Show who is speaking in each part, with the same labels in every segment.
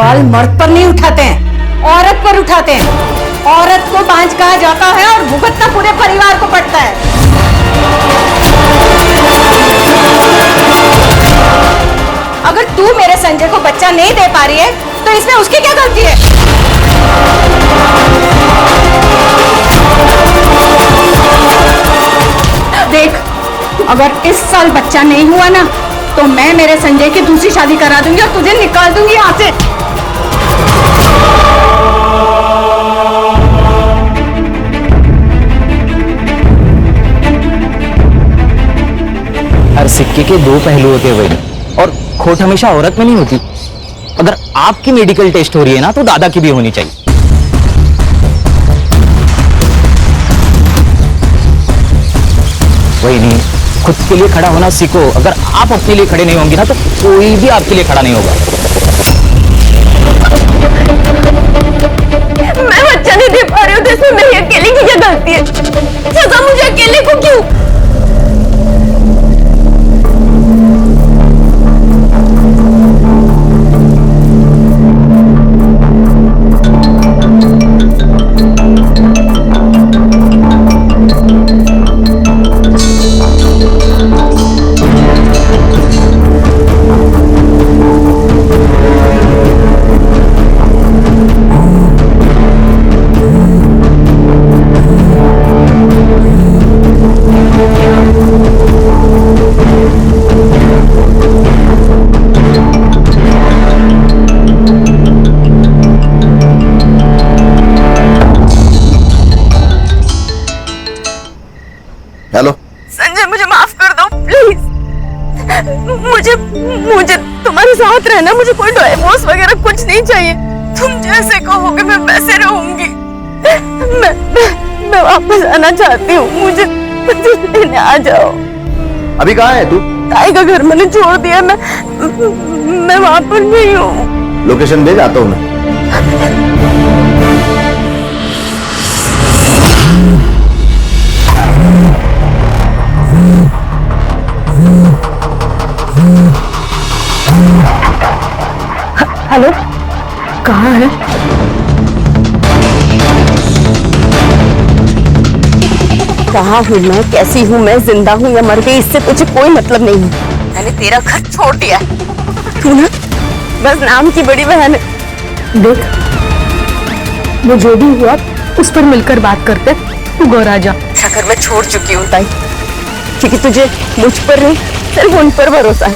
Speaker 1: सवाल मर्द पर नहीं उठाते हैं, औरत पर उठाते हैं। औरत को बांझ कहा जाता है और भुगतना पूरे परिवार को पड़ता है। अगर तू मेरे संजय को बच्चा नहीं दे पा रही है तो इसमें उसकी क्या गलती है? देख, अगर इस साल बच्चा नहीं हुआ ना तो मैं मेरे संजय की दूसरी शादी करा दूंगी और तुझे निकाल दूंगी यहाँ से।
Speaker 2: हर सिक्के के दो पहलू होते हैं भाई, और खोट हमेशा औरत में नहीं होती। अगर आपकी मेडिकल टेस्ट हो रही है ना तो दादा की भी होनी चाहिए। वही नहीं, खुद के लिए खड़ा होना सीखो। अगर आप अपने लिए खड़े नहीं होंगे ना तो कोई भी आपके लिए खड़ा नहीं होगा।
Speaker 3: मैं बच्चा नहीं दे पा रही हूँ तो इसमें मेरी अकेले की क्या गलती है? सजा मुझे अकेले को क्यों?
Speaker 4: हेलो
Speaker 3: संजय, मुझे माफ कर दो प्लीज। मुझे तुम्हारे साथ रहना, मुझे कोई डिवोर्स वगैरह कुछ नहीं चाहिए। तुम जैसे कहोगे मैं वैसे रहूंगी। मैं वापस आना चाहती हूँ, मुझे लेने आ जाओ।
Speaker 4: अभी कहाँ है तू?
Speaker 3: ताई का घर मैंने छोड़ दिया, मैं वहां पर नहीं हूँ।
Speaker 4: लोकेशन भेज, आता हूँ मैं।
Speaker 3: हेलो, कहाँ है? कहाँ हूँ मैं, कैसी हूँ मैं, जिंदा हूँ या मर गई, इससे तुझे कोई मतलब नहीं है। मैंने तेरा घर छोड़ दिया है। तू ना बस नाम की बड़ी बहन है।
Speaker 5: देख, वो जो भी हुआ उस पर मिलकर बात करते। तू घर आ जा।
Speaker 3: घर मैं छोड़ चुकी हूँ ताई, क्योंकि तुझे मुझ पर नहीं सिर्फ उन पर भरोसा है।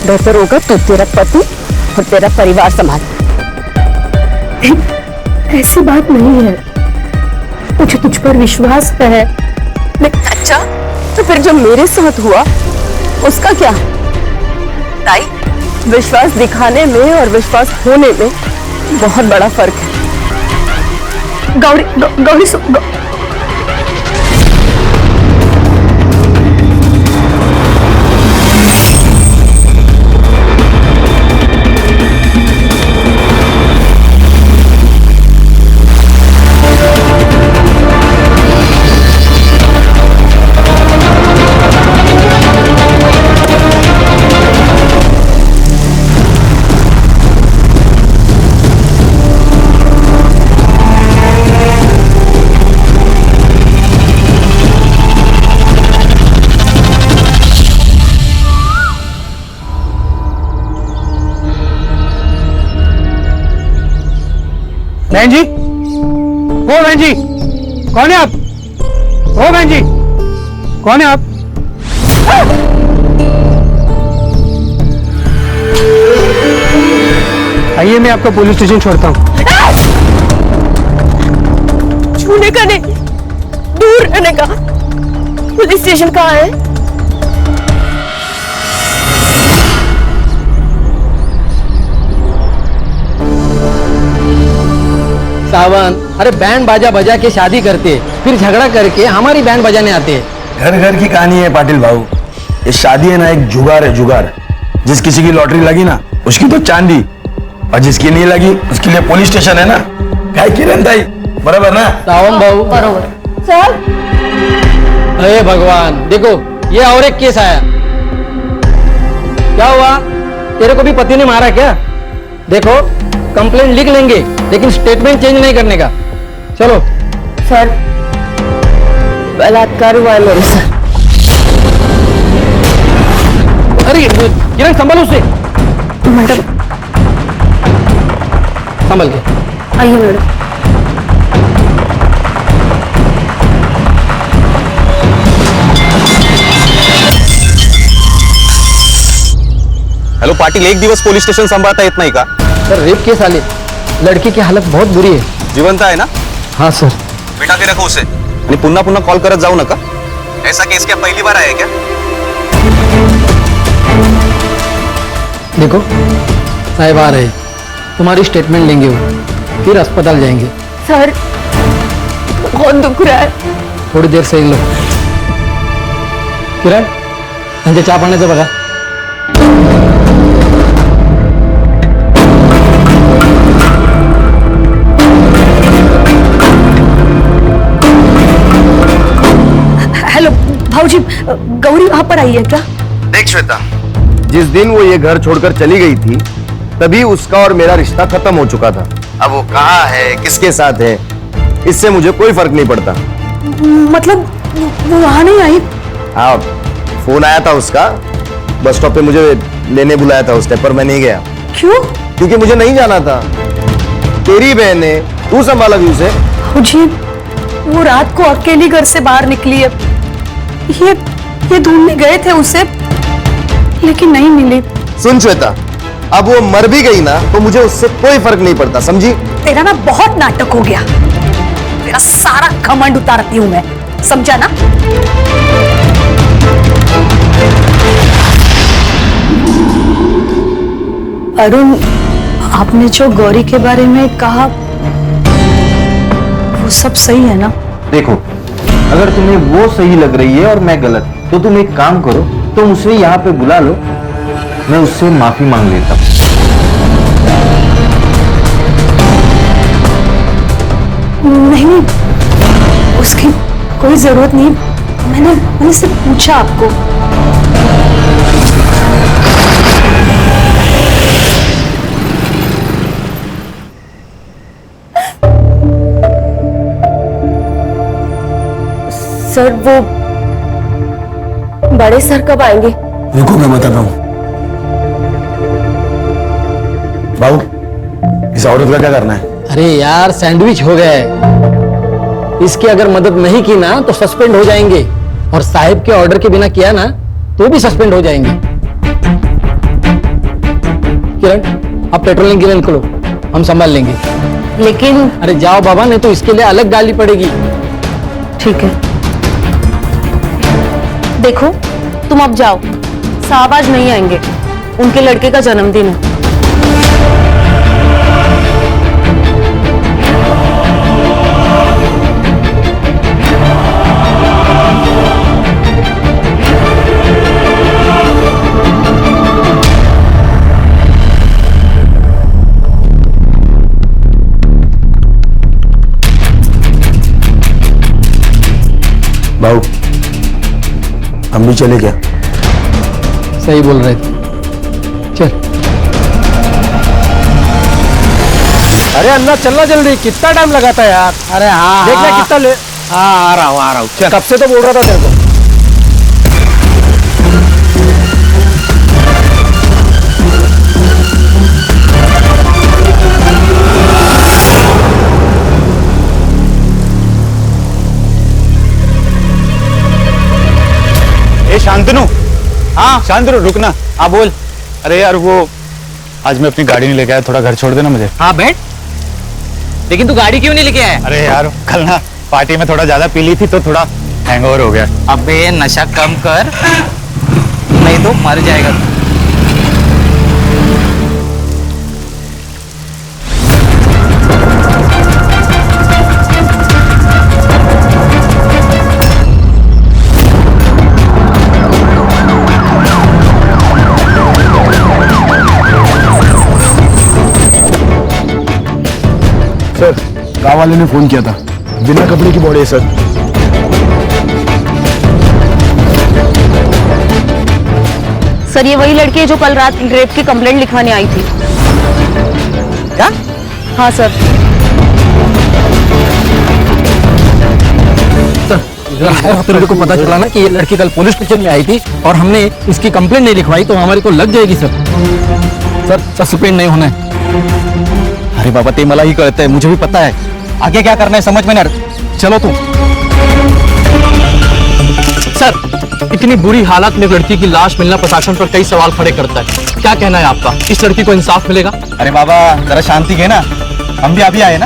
Speaker 3: बेहतर होगा तू तेरा पति और तेरा परिवार संभाल।
Speaker 5: ऐसी बात नहीं है, मुझे तुझ पर विश्वास है।
Speaker 3: अच्छा, तो फिर जो मेरे साथ हुआ उसका क्या? ताई, विश्वास दिखाने में और विश्वास होने में बहुत बड़ा फर्क है।
Speaker 5: गौरी
Speaker 6: बहन जी, ओ बहन जी, कौन है आप? ओ बहन जी, कौन है आप? आइए, मैं आपको पुलिस स्टेशन छोड़ता हूँ।
Speaker 3: छूने का नहीं, दूर रहने का। पुलिस स्टेशन कहाँ है?
Speaker 2: सावन, अरे बैंड बाजा बजा के शादी करते, फिर झगड़ा करके हमारी बैंड बजाने आते हैं।
Speaker 4: घर घर की कहानी है पाटिल भाऊ। ये शादी है ना, एक जुगार है, जुगार। जिस किसी की लॉटरी लगी ना उसकी तो चांदी, और जिसकी नहीं लगी उसके लिए पुलिस स्टेशन है ना। क्या किरण ताई, बराबर ना?
Speaker 2: सावन भाऊ
Speaker 5: बरोबर।
Speaker 3: चल,
Speaker 2: अरे भगवान, देखो ये और एक केस आया। क्या हुआ, तेरे को भी पति ने मारा क्या?
Speaker 6: देखो कंप्लेंट लिख लेंगे लेकिन स्टेटमेंट चेंज नहीं करने का। चलो।
Speaker 3: सर बलात्कार हुआ है मेरे से।
Speaker 6: अरे किरण संभालो उसे।
Speaker 3: मैडम
Speaker 6: संभल के।
Speaker 3: आइए मैडम।
Speaker 7: हेलो पाटिल, एक दिवस पोलीस स्टेशन सांभाळता येत नाही का?
Speaker 6: सर रेप केस आले, लड़की की हालत बहुत बुरी है।
Speaker 7: जिवंत आहे ना?
Speaker 6: हाँ सर।
Speaker 7: बिठा के रखो उसे आणि पुन्हा पुन्हा कॉल करत जाऊ नका। ऐसा केस क्या पहली बार आया क्या?
Speaker 6: देखो साहब आ रहे, तुम्हारी स्टेटमेंट लेंगे वो, फिर अस्पताल जाएंगे।
Speaker 3: सर बहुत दुख रहा है।
Speaker 6: थोड़ी देर से लो। किरण त्यांच्या चहा पाण्याचं बघा।
Speaker 5: हेलो भाऊजी, गौरी वहां पर आई है क्या?
Speaker 8: देख श्वेता, जिस दिन वो ये घर छोड़कर चली गई थी तभी उसका और मेरा रिश्ता खत्म हो चुका था। अब वो कहाँ है, किसके साथ है, इससे मुझे कोई फर्क नहीं पड़ता।
Speaker 5: मतलब वो वहां नहीं आई?
Speaker 8: हाँ, फोन आया था उसका, बस स्टॉप पे मुझे लेने बुलाया था उसने, पर मैं नहीं गया।
Speaker 5: क्यों?
Speaker 8: क्योंकि मुझे नहीं जाना था। तेरी बहन ने, तू संभाला भी उसे।
Speaker 5: भाऊजी वो रात को अकेली घर से बाहर निकली है। ये ढूंढने गए थे उसे लेकिन नहीं मिली।
Speaker 8: सुन श्वेता, अब वो मर भी गई ना तो मुझे उससे कोई फर्क नहीं पड़ता, समझी?
Speaker 5: तेरा ना बहुत नाटक हो गया। तेरा सारा घमंड उतारती हूं मैं, समझा ना? अरुण, आपने जो गौरी के बारे में कहा वो सब सही है ना?
Speaker 8: देखो, अगर तुम्हें वो सही लग रही है और मैं गलत, तो तुम एक काम करो, तुम उसे यहाँ पे बुला लो, मैं उससे माफी मांग लेता हूँ।
Speaker 5: नहीं, उसकी कोई जरूरत नहीं। मैंने सिर्फ पूछा आपको।
Speaker 3: सर वो बड़े सर कब आएंगे?
Speaker 4: रुको, मैं बताता हूँ। बाबू, इस औरत का क्या करना है?
Speaker 6: अरे यार सैंडविच हो गया है, इसकी अगर मदद नहीं की ना तो सस्पेंड हो जाएंगे, और साहिब के ऑर्डर के बिना किया ना तो भी सस्पेंड हो जाएंगे। किरण आप पेट्रोलिंग के लिए निकलो, हम संभाल लेंगे।
Speaker 3: लेकिन
Speaker 6: अरे जाओ बाबा, नहीं तो इसके लिए अलग गाली पड़ेगी।
Speaker 3: ठीक है। देखो तुम अब जाओ, साहब आज नहीं आएंगे, उनके लड़के का जन्मदिन है।
Speaker 4: बाबू, हम भी चले क्या?
Speaker 6: सही बोल रहे थे, चल। अरे अन्ना चलना जल्दी, कितना टाइम लगाता है यार। अरे हाँ देखना कितना ले। हाँ आ रहा हूँ चल। कब से तो बोल रहा था तेरे को।
Speaker 7: शांतनु, हाँ शांतनु रुकना। हाँ बोल। अरे यार वो आज मैं अपनी गाड़ी नहीं लेके आया, थोड़ा घर छोड़ देना मुझे।
Speaker 2: हाँ बैठ, लेकिन तू गाड़ी क्यों नहीं लेके आया?
Speaker 7: अरे यार कल ना पार्टी में थोड़ा ज्यादा पी ली थी तो थोड़ा हैंगओवर हो गया।
Speaker 2: अबे नशा कम कर, नहीं तो मर जाएगा तू।
Speaker 4: सर, गाँव वाले ने फोन किया था, बिना कपड़े की बॉडी है सर।
Speaker 3: सर ये वही लड़की है जो कल रात रेप की कंप्लेंट लिखवाने आई थी।
Speaker 2: क्या?
Speaker 3: हाँ सर।
Speaker 6: तो मेरे को पता चला ना कि ये लड़की कल पुलिस स्टेशन में आई थी और हमने इसकी कंप्लेंट नहीं लिखवाई तो हमारी तो लग जाएगी सर। सर सस्पेंड नहीं होना है।
Speaker 2: अरे बाबा ते मला ही कळत है, मुझे भी पता है आगे क्या करना है, समझ में नहीं। चलो तुम।
Speaker 6: सर इतनी बुरी हालत में लड़की की लाश मिलना प्रशासन पर कई सवाल खड़े करता है। क्या कहना है आपका, इस लड़की को इंसाफ मिलेगा?
Speaker 2: अरे बाबा जरा शांति है ना, हम भी अभी आए ना,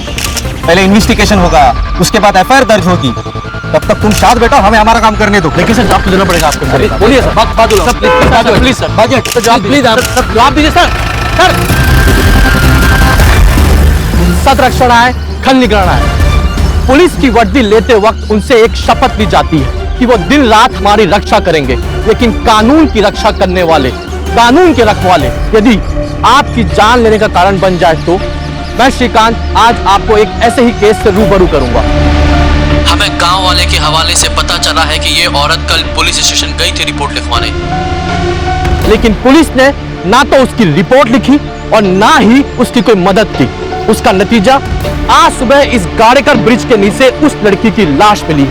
Speaker 2: पहले इन्वेस्टिगेशन होगा, उसके बाद एफआईआर दर्ज होगी, तब तक तुम शांत बैठो, हमें हमारा काम करने दो।
Speaker 6: लेकिन सर जवाब तो देना पड़ेगा आपको। बोलिए सर, बात प्लीज सर, प्लीज आप जवाब दीजिए सर। सर सत रक्षण है, खल निगराना है। पुलिस की वर्दी लेते वक्त उनसे एक शपथ ली जाती है कि वो दिन रात हमारी रक्षा करेंगे, लेकिन कानून की रक्षा करने वाले, कानून के रखवाले यदि आपकी जान लेने का कारण बन जाए तो मैं श्रीकांत आज आपको एक ऐसे ही केस से रूबरू करूंगा।
Speaker 9: हमें गांव वाले के हवाले से पता चला है कि ये औरत कल पुलिस स्टेशन गई थी रिपोर्ट लिखवाने,
Speaker 6: लेकिन पुलिस ने ना तो उसकी रिपोर्ट लिखी और ना ही उसकी कोई मदद की। उसका नतीजा आज सुबह इस गाड़ेकर ब्रिज के नीचे उस लड़की की लाश मिली।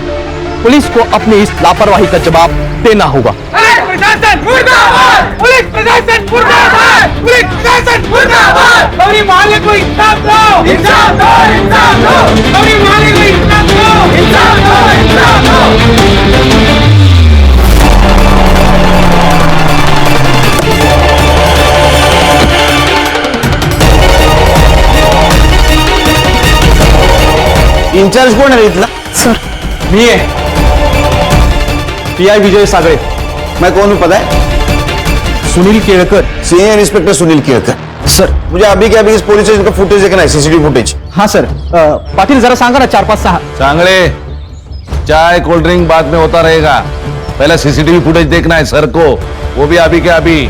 Speaker 6: पुलिस को अपनी इस लापरवाही का जवाब देना होगा।
Speaker 10: प्रशासन मुर्दाबाद! पुलिस प्रशासन मुर्दाबाद! पुलिस प्रशासन मुर्दाबाद! गौरी माले को इंसाफ दो! इंसाफ दो! इंसाफ दो! गौरी माले को इंसाफ दो! इंसाफ दो! इंसाफ दो!
Speaker 8: इंचार्ज कोण आहे इथला?
Speaker 3: सर
Speaker 2: मी है पीआई विजय सागरे।
Speaker 8: मैं कौन हूं पता है?
Speaker 2: Sunil Kelkar.
Speaker 8: Senior inspector Sunil Kelkar.
Speaker 2: Sir
Speaker 8: मुझे अभी के अभी इस पुलिस स्टेशन का फुटेज देखना है, सीसीटीवी फुटेज।
Speaker 2: हाँ सर, पाटिल जरा सांगा ना 4-5-6।
Speaker 11: चांगले चाय कोल्ड ड्रिंक बाद में होता रहेगा, पहले सीसीटीवी फुटेज देखना है सर को, वो भी अभी के अभी।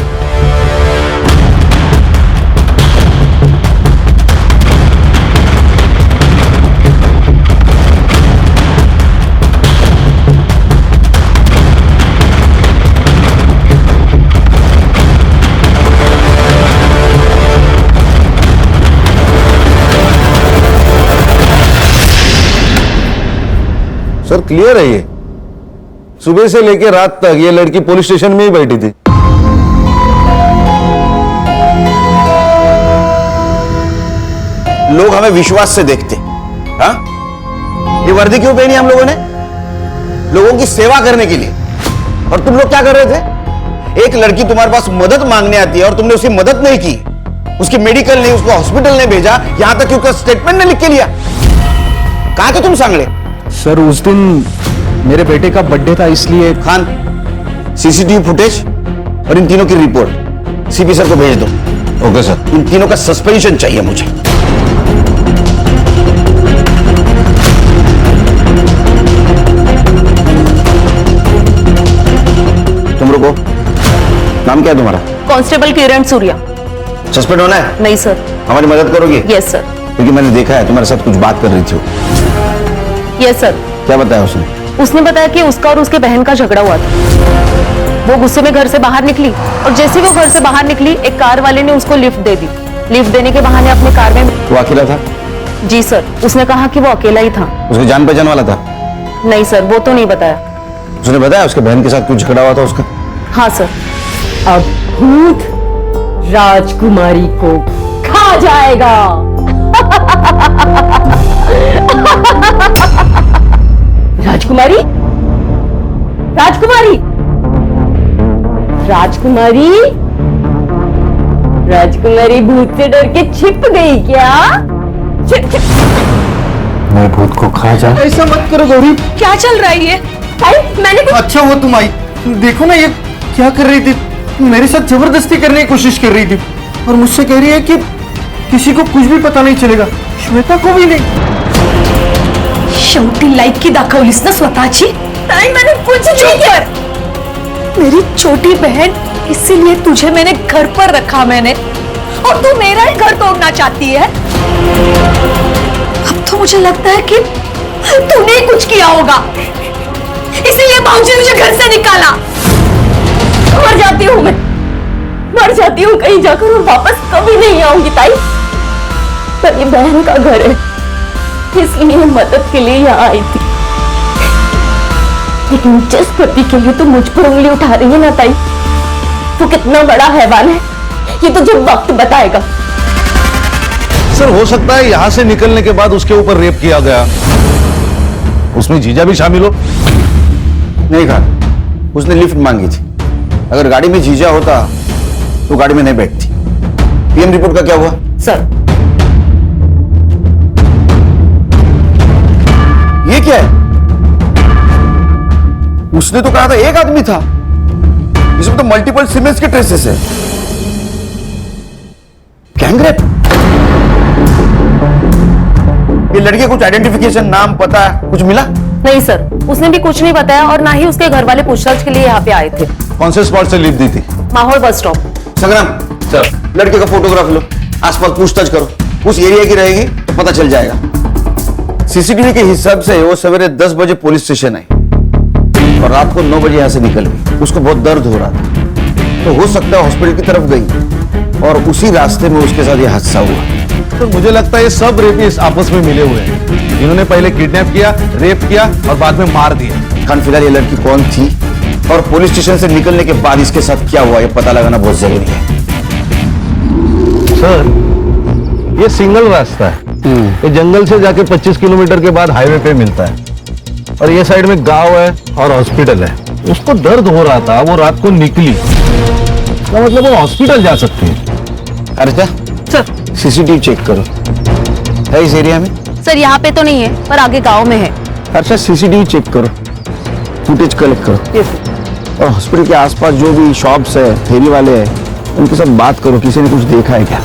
Speaker 8: सर क्लियर है ये, सुबह से लेकर रात तक ये लड़की पुलिस स्टेशन में ही बैठी थी। लोग हमें विश्वास से देखते। हाँ, ये वर्दी क्यों पहनी हम लोगों ने? लोगों की सेवा करने के लिए। और तुम लोग क्या कर रहे थे? एक लड़की तुम्हारे पास मदद मांगने आती है और तुमने उसकी मदद नहीं की, उसकी मेडिकल नहीं, उसको हॉस्पिटल नहीं भेजा, यहां तक कि उसका स्टेटमेंट नहीं लिख के लिया। कहां थे तुम सांगले?
Speaker 2: सर उस दिन मेरे बेटे का बर्थडे था इसलिए।
Speaker 8: खान, सीसीटीवी फुटेज और इन तीनों की रिपोर्ट सीपी सर को भेज दो। Okay sir. इन तीनों का सस्पेंशन चाहिए मुझे। तुम रुको, नाम क्या है तुम्हारा?
Speaker 3: कांस्टेबल किरण सूर्या।
Speaker 8: सस्पेंड होना है?
Speaker 3: नहीं सर।
Speaker 8: हमारी मदद करोगे?
Speaker 3: Yes sir.
Speaker 8: क्योंकि मैंने देखा है तुम्हारे साथ कुछ बात कर रही थी।
Speaker 3: Yes sir.
Speaker 8: क्या बताया उसने?
Speaker 3: उसने बताया कि उसका और उसके बहन का झगड़ा हुआ था। वो गुस्से में घर से बाहर निकली और जैसे वो घर से बाहर निकली एक कार वाले ने उसको लिफ्ट दे दी। लिफ्ट देने के बहाने अपने कार में।
Speaker 8: वो अकेला था?
Speaker 3: जी सर, उसने कहा कि वो अकेला ही था।
Speaker 8: उसकी जान पहचान वाला था?
Speaker 3: नहीं सर, वो तो नहीं बताया।
Speaker 8: उसने बताया उसके बहन के साथ कुछ झगड़ा हुआ था उसका?
Speaker 3: हाँ सर।
Speaker 5: अब भूत राजकुमारी को खा जाएगा। राजकुमारी, राजकुमारी, राजकुमारी, राजकुमारी भूत से डर के छिप गई क्या? छिप छिप।
Speaker 8: मैं भूत को खा जा।
Speaker 6: ऐसा मत करो गौरी।
Speaker 5: क्या चल रहा है ये? मैंने कुछ...
Speaker 6: अच्छा हुआ तुम आई। देखो ना ये क्या कर रही थी, मेरे साथ जबरदस्ती करने की कोशिश कर रही थी और मुझसे कह रही है कि किसी को कुछ भी पता नहीं चलेगा, श्वेता को भी नहीं।
Speaker 5: शेवटी लायकी दाखवलीस ना स्वतःची? नहीं, मैंने कुछ नहीं किया। मेरी छोटी बहन, इसीलिए तुझे मैंने घर पर रखा मैंने, और तू मेरा ही घर तोड़ना चाहती है। अब तो मुझे लगता है कि तूने ही कुछ किया होगा, इसीलिए बाबूजी ने मुझे घर से निकाला। मर जाती हूँ मैं,
Speaker 3: मर जाती हूँ कहीं जाकर और वापस कभी नहीं आऊंगी ताई। पर ये बहन का घर है, इसलिए मदद के लिए यहाँ आई थी। लेकिन जिस पति के लिए तो मुझ पर उंगली उठा रही है ना ताई, वो कितना बड़ा हैवान है ये तो जब वक्त बताएगा।
Speaker 11: सर हो सकता है यहां से निकलने के बाद उसके ऊपर रेप किया गया, उसमें जीजा भी शामिल हो।
Speaker 8: नहीं कहा, उसने लिफ्ट मांगी थी। अगर गाड़ी में जीजा होता तो गाड़ी में नहीं बैठती। पीएम रिपोर्ट का क्या हुआ?
Speaker 3: सर
Speaker 8: ये क्या है? उसने तो कहा था एक आदमी था, इसमें तो मल्टीपल सीमेंस के ट्रेसेस है। Gang rape? ये लड़के कुछ आइडेंटिफिकेशन, नाम, पता कुछ मिला?
Speaker 3: नहीं सर, उसने भी कुछ नहीं बताया और ना ही उसके घर वाले पूछताछ के लिए यहाँ पे आए थे।
Speaker 11: कौन से स्पॉट से लीव दी थी?
Speaker 3: माहौल बस स्टॉप।
Speaker 8: संग्राम
Speaker 11: सर
Speaker 8: लड़के का फोटोग्राफ लो, आसपास पूछताछ करो, उस एरिया की रहेगी तो पता चल जाएगा। सीसीटीवी के हिसाब से वो सवेरे 10 बजे पुलिस स्टेशन आई और रात को 9 बजे यहां से निकल गई। उसको बहुत दर्द हो रहा था, तो हो सकता है हॉस्पिटल की तरफ गई और उसी रास्ते में उसके साथ ये हादसा हुआ।
Speaker 11: तो मुझे लगता है ये सब रेपिस्ट आपस में मिले हुए हैं। इन्होंने पहले किडनैप किया, रेप किया और बाद में मार दिया।
Speaker 8: खान फिलहाल ये लड़की कौन थी और पुलिस स्टेशन से निकलने के बाद इसके साथ क्या हुआ, ये पता लगाना बहुत जरूरी है।
Speaker 11: सर ये सिंगल रास्ता है, ये जंगल से जाके 25 किलोमीटर के बाद हाईवे पे मिलता है और ये साइड में गांव है और हॉस्पिटल है। उसको दर्द हो रहा था, वो रात को निकली, तो मतलब वो हॉस्पिटल जा सकती है।
Speaker 8: अर्चा
Speaker 3: सर
Speaker 8: सीसीटीवी चेक करो, है इस एरिया में?
Speaker 3: सर यहाँ पे तो नहीं है, पर आगे गांव में है।
Speaker 8: अच्छा सीसीटीवी चेक करो, फुटेज कलेक्ट करो और हॉस्पिटल के आसपास जो भी शॉप्स है, फेरी वाले हैं, उनके साथ बात करो, किसी ने कुछ देखा है क्या?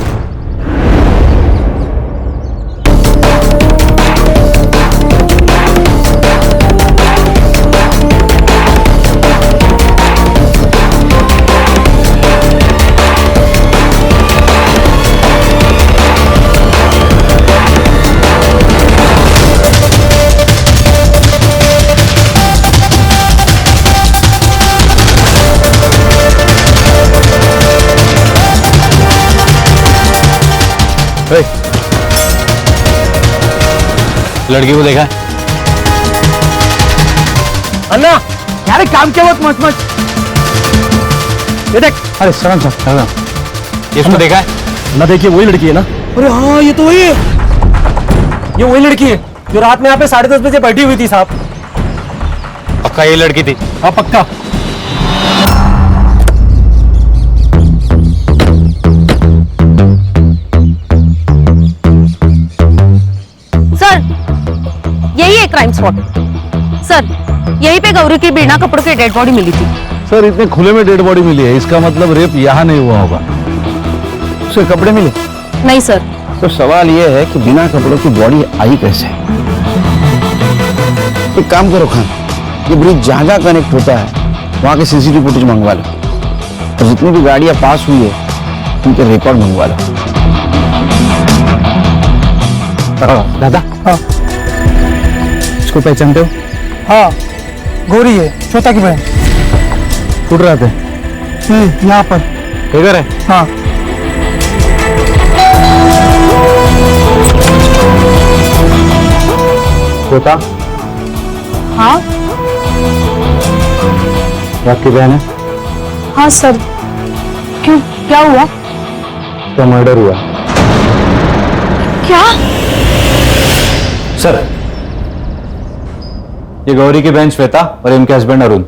Speaker 7: लड़की को देखा?
Speaker 10: अन्ना यार एक काम किया मत मत ये देख।
Speaker 7: अरे शरण सर इसको देखा है
Speaker 6: ना? देखिए वही लड़की है ना?
Speaker 10: अरे हाँ ये तो वही है, ये वही लड़की है जो रात में यहाँ पे 10:30 बजे बैठी हुई थी साहब।
Speaker 7: पक्का ये लड़की थी?
Speaker 6: हाँ पक्का।
Speaker 3: सर यही है क्राइम स्पॉट। सर यहीं पे गौरी की बिना कपड़ों की डेड बॉडी मिली थी।
Speaker 11: सर इतने खुले में डेड बॉडी मिली है, इसका मतलब रेप यहाँ नहीं हुआ होगा।
Speaker 8: उसके कपड़े मिले?
Speaker 3: नहीं सर।
Speaker 8: तो सवाल ये है कि बिना कपड़ों की बॉडी आई कैसे? एक काम करो खान, ये ब्रिज जहां जहां कनेक्ट होता है वहां के सीसीटीवी फुटेज मंगवा लो और जितनी भी गाड़ियां पास हुई है उनके रिकॉर्ड मंगवा लो।
Speaker 6: दादा हाँ, इसको पहचानते हो?
Speaker 10: हाँ गौरी है, श्वेता की बहन।
Speaker 6: उठ रहे थे
Speaker 10: यहाँ पर
Speaker 6: इधर है।
Speaker 10: हाँ
Speaker 6: श्वेता
Speaker 5: हाँ
Speaker 6: आपकी बहन है?
Speaker 5: हाँ सर, क्यों क्या हुआ?
Speaker 6: क्या मर्डर हुआ?
Speaker 5: क्या?
Speaker 6: सर ये गौरी की बहन श्वेता और इनके हस्बैंड अरुण।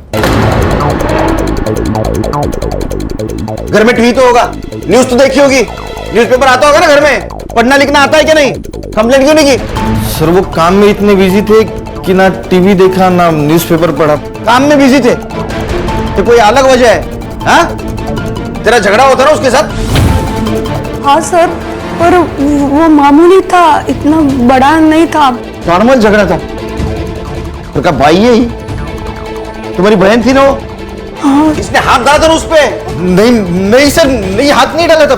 Speaker 8: घर में टीवी तो होगा, न्यूज तो देखी होगी, न्यूज़पेपर आता होगा ना घर में, पढ़ना लिखना आता है क्या नहीं? कंप्लेंट क्यों नहीं की?
Speaker 4: सर वो काम में इतने बिजी थे कि ना टीवी देखा ना न्यूज़पेपर पढ़ा।
Speaker 8: काम में बिजी थे तो कोई अलग वजह है? हाँ तेरा झगड़ा होता ना उसके साथ?
Speaker 5: हाँ सर, पर वो मामूली था, इतना बड़ा नहीं था।
Speaker 8: नॉर्मल झगड़ा था? तो भाई यही तुम्हारी बहन थी ना वो?
Speaker 5: हाँ।
Speaker 8: इसने हाथ डाला था ना उस पे? नहीं नहीं सर, नहीं हाथ नहीं डाला था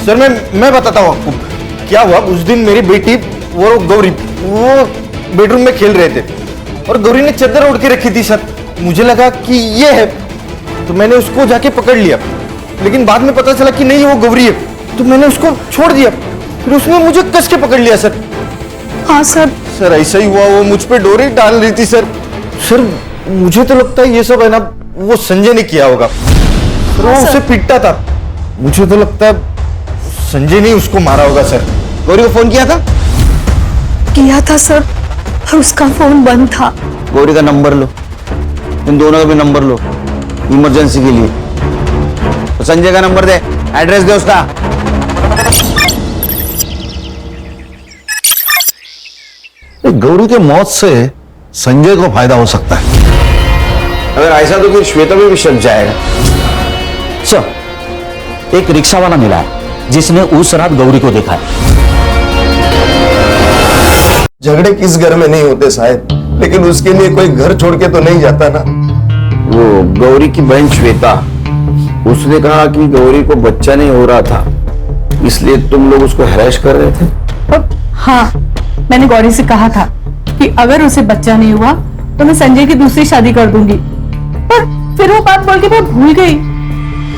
Speaker 8: सर। मैं बताता हूँ आपको क्या हुआ। उस दिन मेरी बेटी वो गौरी वो बेडरूम में खेल रहे थे और गौरी ने चादर ओढ़ के रखी थी सर। मुझे लगा कि ये है तो मैंने उसको जाके पकड़ लिया लेकिन बाद में पता चला कि नहीं वो गौरी है, तो मैंने उसको छोड़ दिया। फिर उसने मुझे कस के पकड़ लिया सर।
Speaker 5: हाँ सर।
Speaker 8: सर ऐसा ही हुआ, वो मुझ पे डोरे डाल रही थी सर। सर मुझे तो लगता है ये सब है ना वो संजय ने किया होगा। सर वो उसे पीटता था, मुझे तो लगता है संजय ने उसको मारा होगा सर। गौरी को फोन किया था
Speaker 5: सर, और उसका फोन बंद था।
Speaker 8: गौरी का नंबर लो, इन दोनों का भी नंबर लो इमरजेंसी के लिए। तो संजय का नंबर दे, एड्रेस दे उसका।
Speaker 11: गौरी के मौत से संजय को फायदा हो सकता है।
Speaker 8: अगर ऐसा तो फिर श्वेता में भी शक जाएगा।
Speaker 2: सर, एक रिक्शा वाला मिला है जिसने उस रात गौरी को देखा है।
Speaker 8: झगड़े किस घर में नहीं होते साहब, लेकिन उसके लिए कोई घर छोड़ के तो नहीं जाता ना। वो गौरी की बहन श्वेता, उसने कहा कि गौरी को बच्चा नहीं हो रहा था, इसलिए तुम लोग उसको हैरेस कर रहे थे।
Speaker 1: हाँ, मैंने गौरी से कहा था कि अगर उसे बच्चा नहीं हुआ तो मैं संजय की दूसरी शादी कर दूंगी, पर फिर वो बात बोल के मैं भूल गई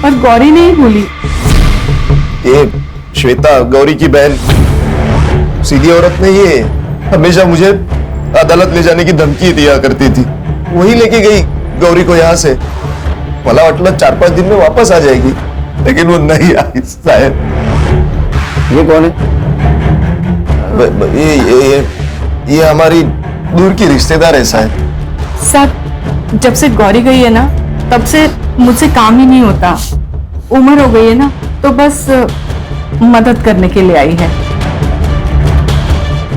Speaker 1: और गौरी नहीं भूली।
Speaker 8: ये श्वेता गौरी की बहन सीधी औरत नहीं है, हमेशा मुझे अदालत ले जाने की धमकी दिया करती थी। वही लेके गई गौरी को यहाँ से, भला वटला 4-5 दिन में वापस आ जाएगी, लेकिन वो नहीं आई साहब। ये कौन है? ये हमारी दूर की रिश्तेदार है साहब।
Speaker 1: सर, जब से गौरी गई है ना तब से मुझसे काम ही नहीं होता। उम्र हो गई है ना, तो बस मदद करने के लिए आई है।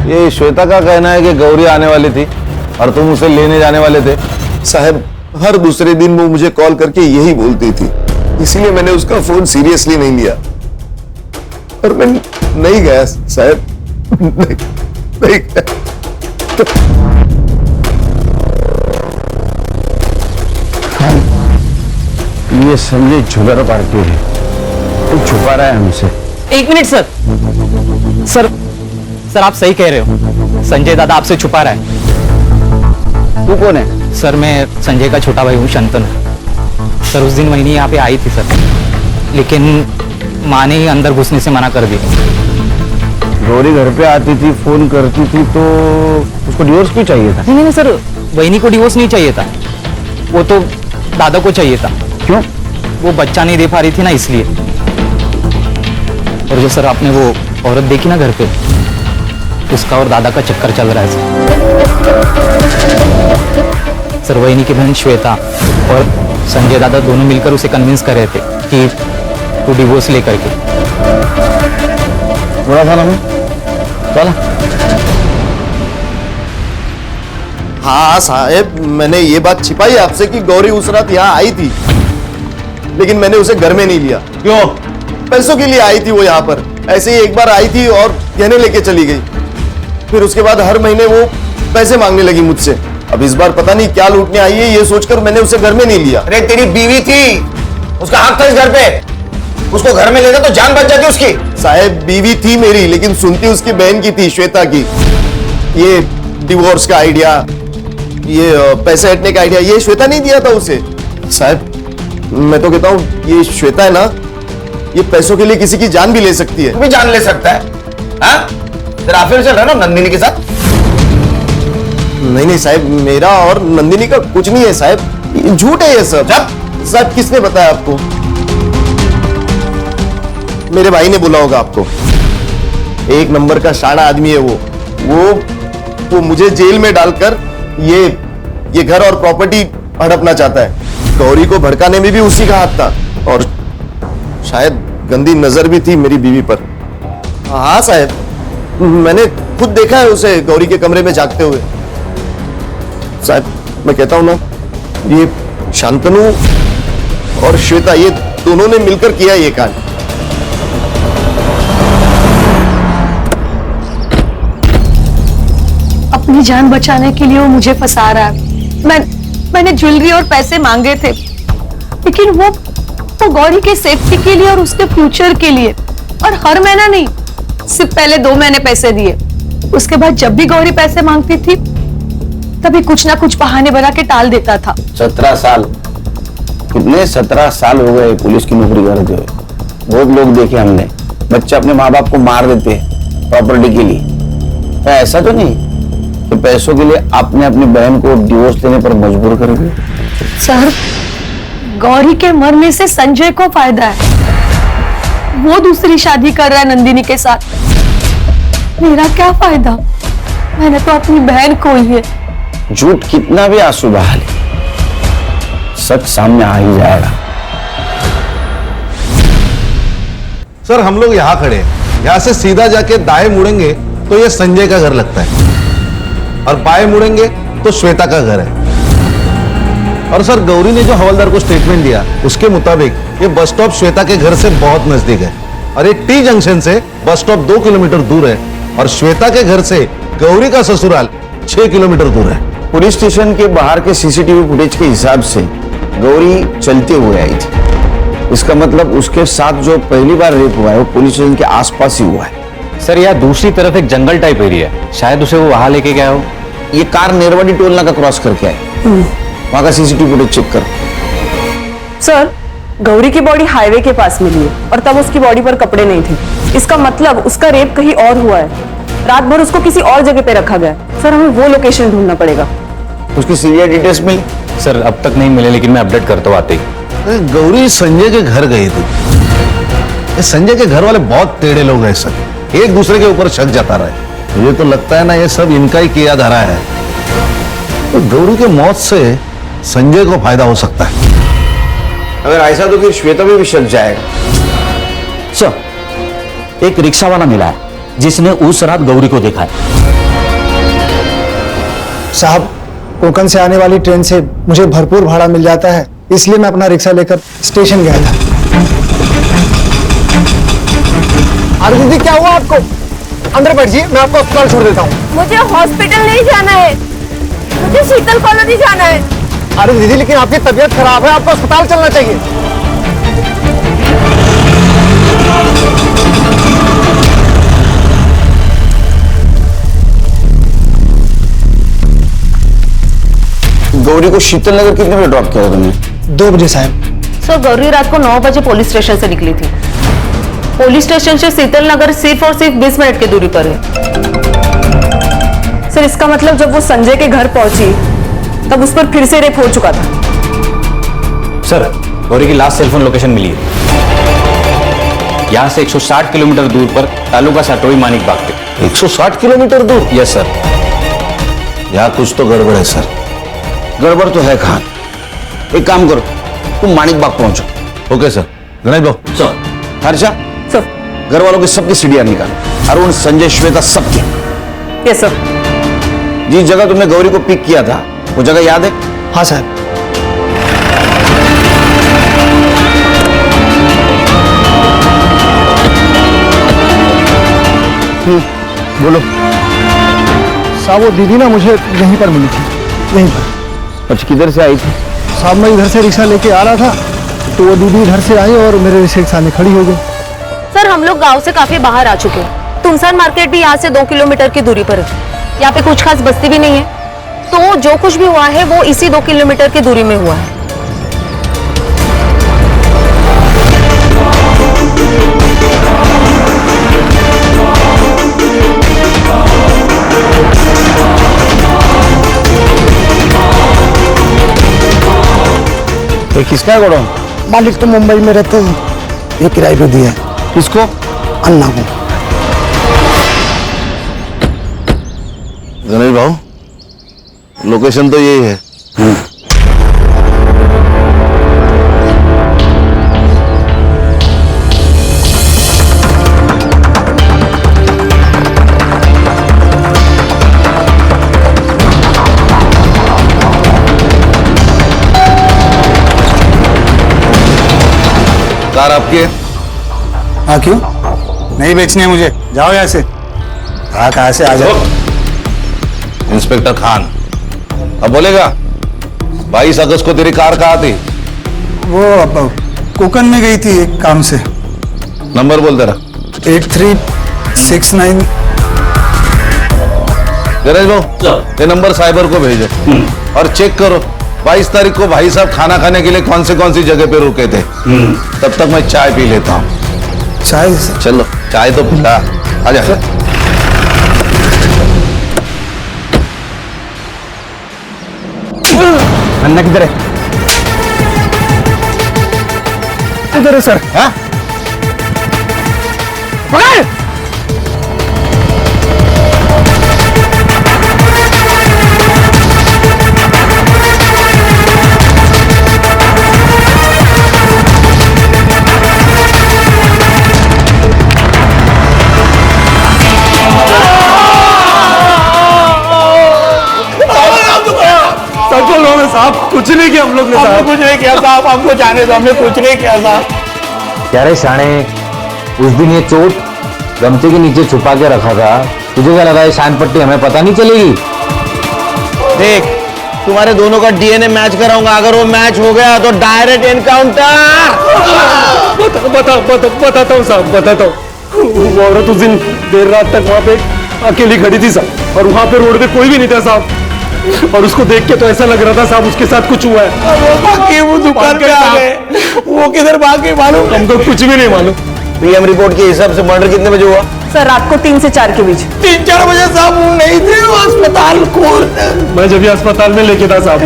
Speaker 11: ये श्वेता का कहना है कि गौरी आने वाली थी और तुम उसे लेने जाने वाले थे।
Speaker 8: साहब, हर दूसरे दिन वो मुझे कॉल करके यही बोलती थी, इसीलिए मैंने उसका फोन सीरियसली नहीं लिया और मैं नहीं गया साहब। नहीं गया।
Speaker 11: ये संजय झुगर पार्टी है, तो छुपा रहा है हमसे।
Speaker 6: एक मिनट सर। सर आप सही कह रहे हो, संजय दादा आपसे छुपा रहा है।
Speaker 8: तू कौन है?
Speaker 6: सर मैं संजय का छोटा भाई हूँ, शंतनु। सर उस दिन वही यहाँ पे आई थी सर, लेकिन माँ ने ही अंदर घुसने से मना कर दी।
Speaker 11: गौरी घर पे आती थी, फोन करती थी, तो उसको डिवोर्स क्यों चाहिए था?
Speaker 6: नहीं सर, वही को डिवोर्स नहीं चाहिए था, वो तो दादा को चाहिए था।
Speaker 11: क्यों?
Speaker 6: वो बच्चा नहीं दे पा रही थी ना, इसलिए। और जो सर आपने वो औरत देखी ना घर पे, उसका और दादा का चक्कर चल रहा है सर। वही की बहन श्वेता और संजय दादा दोनों मिलकर उसे कन्विंस कर रहे थे कि तू डिवोर्स लेकर के।
Speaker 11: बड़ा था ना मैं, चला।
Speaker 8: हाँ साहब, मैंने ये बात छिपाई आपसे कि गौरी उस रात यहाँ आई थी, लेकिन मैंने उसे घर में नहीं लिया।
Speaker 11: क्यों?
Speaker 8: पैसों के लिए आई थी वो यहाँ पर, ऐसे ही एक बार आई थी और गहने लेके चली गई। फिर उसके बाद हर महीने वो पैसे मांगने लगी मुझसे। अब इस बार पता नहीं क्या लूटने आई है, ये सोचकर मैंने उसे घर में नहीं लिया।
Speaker 12: अरे तेरी बीवी थी, उसका हक था इस घर पे, उसको घर में लेता तो जान बच जाती उसकी।
Speaker 8: साहब बीवी थी मेरी, लेकिन सुनती उसकी बहन की थी, श्वेता की। ये डिवोर्स का आइडिया, ये पैसे हटने का आइडिया, ये श्वेता नहीं दिया था उसे। साहब मैं तो कहता हूँ ये श्वेता है ना, ये पैसों के लिए किसी की जान भी ले सकती है।
Speaker 12: तू भी जान ले सकता है? हाँ? तेरा अफेयर चल रहा है ना नंदिनी के साथ?
Speaker 8: नहीं साहब, मेरा और नंदिनी का कुछ नहीं है साहब, झूठ है ये सब। साहब किसने बताया आपको? मेरे भाई ने बोला होगा आपको। एक नंबर का शाना आदमी है वो मुझे जेल में डालकर ये घर और प्रॉपर्टी हड़पना चाहता है। गौरी को भड़काने में भी उसी का हाथ था, और शायद गंदी नजर भी थी मेरी बीवी पर। हाँ साहब, मैंने खुद देखा है उसे गौरी के कमरे में जागते हुए। साहब मैं कहता हूं ना, ये शांतनु और श्वेता, ये दोनों ने मिलकर किया ये कांड।
Speaker 5: अपनी जान बचाने के लिए वो मुझे फंसा रहा है। मैंने ज्वेलरी और पैसे मांगे थे, लेकिन वो गौरी के सेफ्टी के लिए और उसके फ्यूचर के लिए, और हर महीना नहीं, सिर्फ पहले 2 महीने पैसे दिए। उसके बाद जब भी गौरी पैसे मांगती थी तभी कुछ ना कुछ बहाने बना के टाल देता था।
Speaker 12: 17 साल
Speaker 8: कितने 17 साल हो गए पुलिस की नौकरी करते हुए। बहुत लोग देखे हमने, बच्चे अपने माँ बाप को मार देते हैं प्रॉपर्टी के लिए। तो ऐसा तो नहीं कि पैसों के लिए आपने अपनी बहन को डिवोर्स लेने पर मजबूर कर दिया।
Speaker 5: सर, गौरी के मरने से संजय को फायदा है। वो दूसरी शादी कर रहा है नंदिनी के साथ। मेरा क्या फायदा? मैंने तो अपनी बहन को ही है।
Speaker 8: झूठ कितना भी आंसू बहा ले, सच सामने आ ही जाएगा।
Speaker 11: सर हम लोग यहाँ खड़े हैं, यहाँ से सीधा जाके दाएं मुड़ेंगे तो ये संजय का घर लगता है, और बाएं मुड़ेंगे तो श्वेता का घर है। और सर गौरी ने जो हवलदार को स्टेटमेंट दिया उसके मुताबिक ये बस स्टॉप श्वेता के घर से बहुत नजदीक है, और ये टी जंक्शन से बस स्टॉप 2 किलोमीटर दूर है, और श्वेता के घर से गौरी का ससुराल 6 किलोमीटर दूर है।
Speaker 8: पुलिस स्टेशन के बाहर के सीसीटीवी फुटेज के हिसाब से गौरी चलते हुए आई थी। इसका मतलब उसके साथ जो पहली बार रेप हुआ है वो पुलिस स्टेशन के आसपास ही हुआ है।
Speaker 7: सर यहाँ दूसरी तरफ एक जंगल टाइप एरिया है, शायद उसे वो वहां लेके गया हो।
Speaker 8: ये कार नेरवाड़ी टोल नाका क्रॉस करके आए, वहां का सीसीटीवी फुटेज चेक कर।
Speaker 3: सर, गौरी की बॉडी हाईवे के पास मिली है और तब उसकी बॉडी पर कपड़े नहीं थे। इसका मतलब उसका रेप कहीं और हुआ है। रात भर उसको किसी और जगह पे रखा गया। सर, हमें वो लोकेशन ढूंढना पड़ेगा।
Speaker 8: उसकी सीरियल डिटेल्स मिली?
Speaker 7: सर अब तक नहीं मिले, लेकिन मैं अपडेट करता हूँ आते ही।
Speaker 11: गौरी संजय के घर गई थी। ये संजय के घर वाले बहुत टेढ़े लोग हैं सर, एक दूसरे के ऊपर शक जता रहे। मुझे तो लगता है ना ये सब इनका ही किया धरा है। तो गौरी की मौत से संजय को फायदा हो सकता है।
Speaker 8: अगर ऐसा तो फिर श्वेता भी शक जाएगा।
Speaker 13: सर, एक रिक्शा वाला मिला है जिसने उस रात गौरी को देखा है।
Speaker 14: साहब, कोंकण से आने वाली ट्रेन से मुझे भरपूर भाड़ा मिल जाता है, इसलिए मैं अपना रिक्शा लेकर स्टेशन गया था। अरे दीदी, क्या हुआ आपको? अंदर बैठिए, मैं आपको अस्पताल छोड़ देता हूँ।
Speaker 3: मुझे हॉस्पिटल नहीं जाना है, मुझे शीतल कॉलोनी जाना है।
Speaker 14: अरे दीदी, लेकिन आपकी तबीयत खराब है, आपको अस्पताल चलना चाहिए।
Speaker 8: गौरी को शीतल नगर कितने बजे ड्रॉप किया था तुमने?
Speaker 14: 2 बजे साहब।
Speaker 1: सर, गौरी रात को 9 बजे पुलिस स्टेशन से निकली थी। पुलिस स्टेशन से शीतल नगर सिर्फ और सिर्फ 20 मिनट की दूरी पर है।
Speaker 3: सर, इसका मतलब जब वो संजय के घर पहुंची तब उस पर फिर से रेप हो चुका था।
Speaker 7: सर गौरी की लास्ट सेलफोन लोकेशन मिली है, यहाँ से 160 किलोमीटर दूर पर तालुका साटोई मानिक बाग पे।
Speaker 11: 160 किलोमीटर दूर?
Speaker 8: Yes sir.
Speaker 11: यहाँ कुछ तो गड़बड़ है सर।
Speaker 8: गड़बड़ तो है कहाँ? एक काम करो, तुम मानिक बाग पहुंचो।
Speaker 11: Okay sir. Ganesh Babu.
Speaker 8: Sir. Harsha sir, घर वालों की सबकी सीढ़ियां निकालो। अरुण, संजय, श्वेता, सबकी।
Speaker 3: Yes sir.
Speaker 8: जिस जगह तुमने गौरी को पिक किया था वो जगह याद है?
Speaker 14: हाँ साहब।
Speaker 8: बोलो।
Speaker 14: साहब, वो दीदी ना मुझे यहीं पर मिली थी, यहीं पर।
Speaker 8: अच्छा, किधर से आई थी?
Speaker 14: साहब, मैं इधर से रिक्शा लेके आ रहा था तो वो दीदी इधर से आई और मेरे रिक्शे के सामने खड़ी हो गई।
Speaker 1: सर, हम लोग गांव से काफी बाहर आ चुके हैं। तुमसान मार्केट भी यहाँ से 2 किलोमीटर की दूरी पर है। यहाँ पे कुछ खास बस्ती भी नहीं है, तो जो कुछ भी हुआ है वो इसी 2 किलोमीटर की दूरी में हुआ है।
Speaker 8: ये किसका है गोडाउन?
Speaker 14: मालिक तो मुंबई में रहते हैं, ये किराए पे दिया है।
Speaker 8: किसको?
Speaker 14: अन्ना को।
Speaker 11: गणेश भाऊ, लोकेशन तो यही है। कार आपकी है?
Speaker 14: हाँ, क्यों? नहीं बेचनी है मुझे, जाओ यहाँ से। हाँ, कहाँ से आ जाओ।
Speaker 11: इंस्पेक्टर खान, अब बोलेगा 22 अगस्त को तेरी कार कहाँ थी?
Speaker 14: वो कोकन में गई थी एक काम से।
Speaker 11: नंबर बोल तेरा।
Speaker 14: 8369।
Speaker 11: गणेश भाऊ, ये नंबर साइबर को भेजो और चेक करो 22 तारीख को भाई साहब खाना खाने के लिए कौन सी जगह पे रुके थे। तब तक मैं चाय पी लेता हूँ।
Speaker 14: चाय?
Speaker 11: चलो चाय तो पिला। आजा।
Speaker 2: अन्ना किधर है?
Speaker 14: इधर है सर।
Speaker 2: हाँ?
Speaker 10: पकड़!
Speaker 4: साहब कुछ नहीं किया हम लोग ने।
Speaker 10: हमने कुछ नहीं किया साहब, हमको जाने दो, हमने कुछ नहीं किया साहब।
Speaker 13: क्या रे शाणे, उस दिन ये चोट गमछे के नीचे छुपा के रखा था, तुझे क्या लगा ये शान पट्टी हमें पता नहीं चलेगी?
Speaker 8: देख तुम्हारे दोनों का डीएनए मैच कराऊंगा, अगर वो मैच हो गया तो डायरेक्ट एनकाउंटर।
Speaker 4: बताता हूँ साहब, बताता हूँ। वो औरत उस दिन देर रात तक वहाँ पे अकेली खड़ी थी साहब, और वहाँ पे रोड पे कोई भी नहीं था साहब, और उसको देख के तो ऐसा लग रहा था साहब उसके साथ कुछ हुआ है।
Speaker 10: वो दुकान पे आ गए, वो किधर भागे मालूम?
Speaker 4: हमको कुछ भी नहीं मालूम।
Speaker 8: पीएम रिपोर्ट के हिसाब से मर्डर कितने बजे हुआ?
Speaker 3: सर रात को 3 से 4 के बीच।
Speaker 10: 3-4 बजे साहब वो नहीं थे, वो अस्पताल खोल।
Speaker 4: मैं जब भी अस्पताल में लेके था साहब।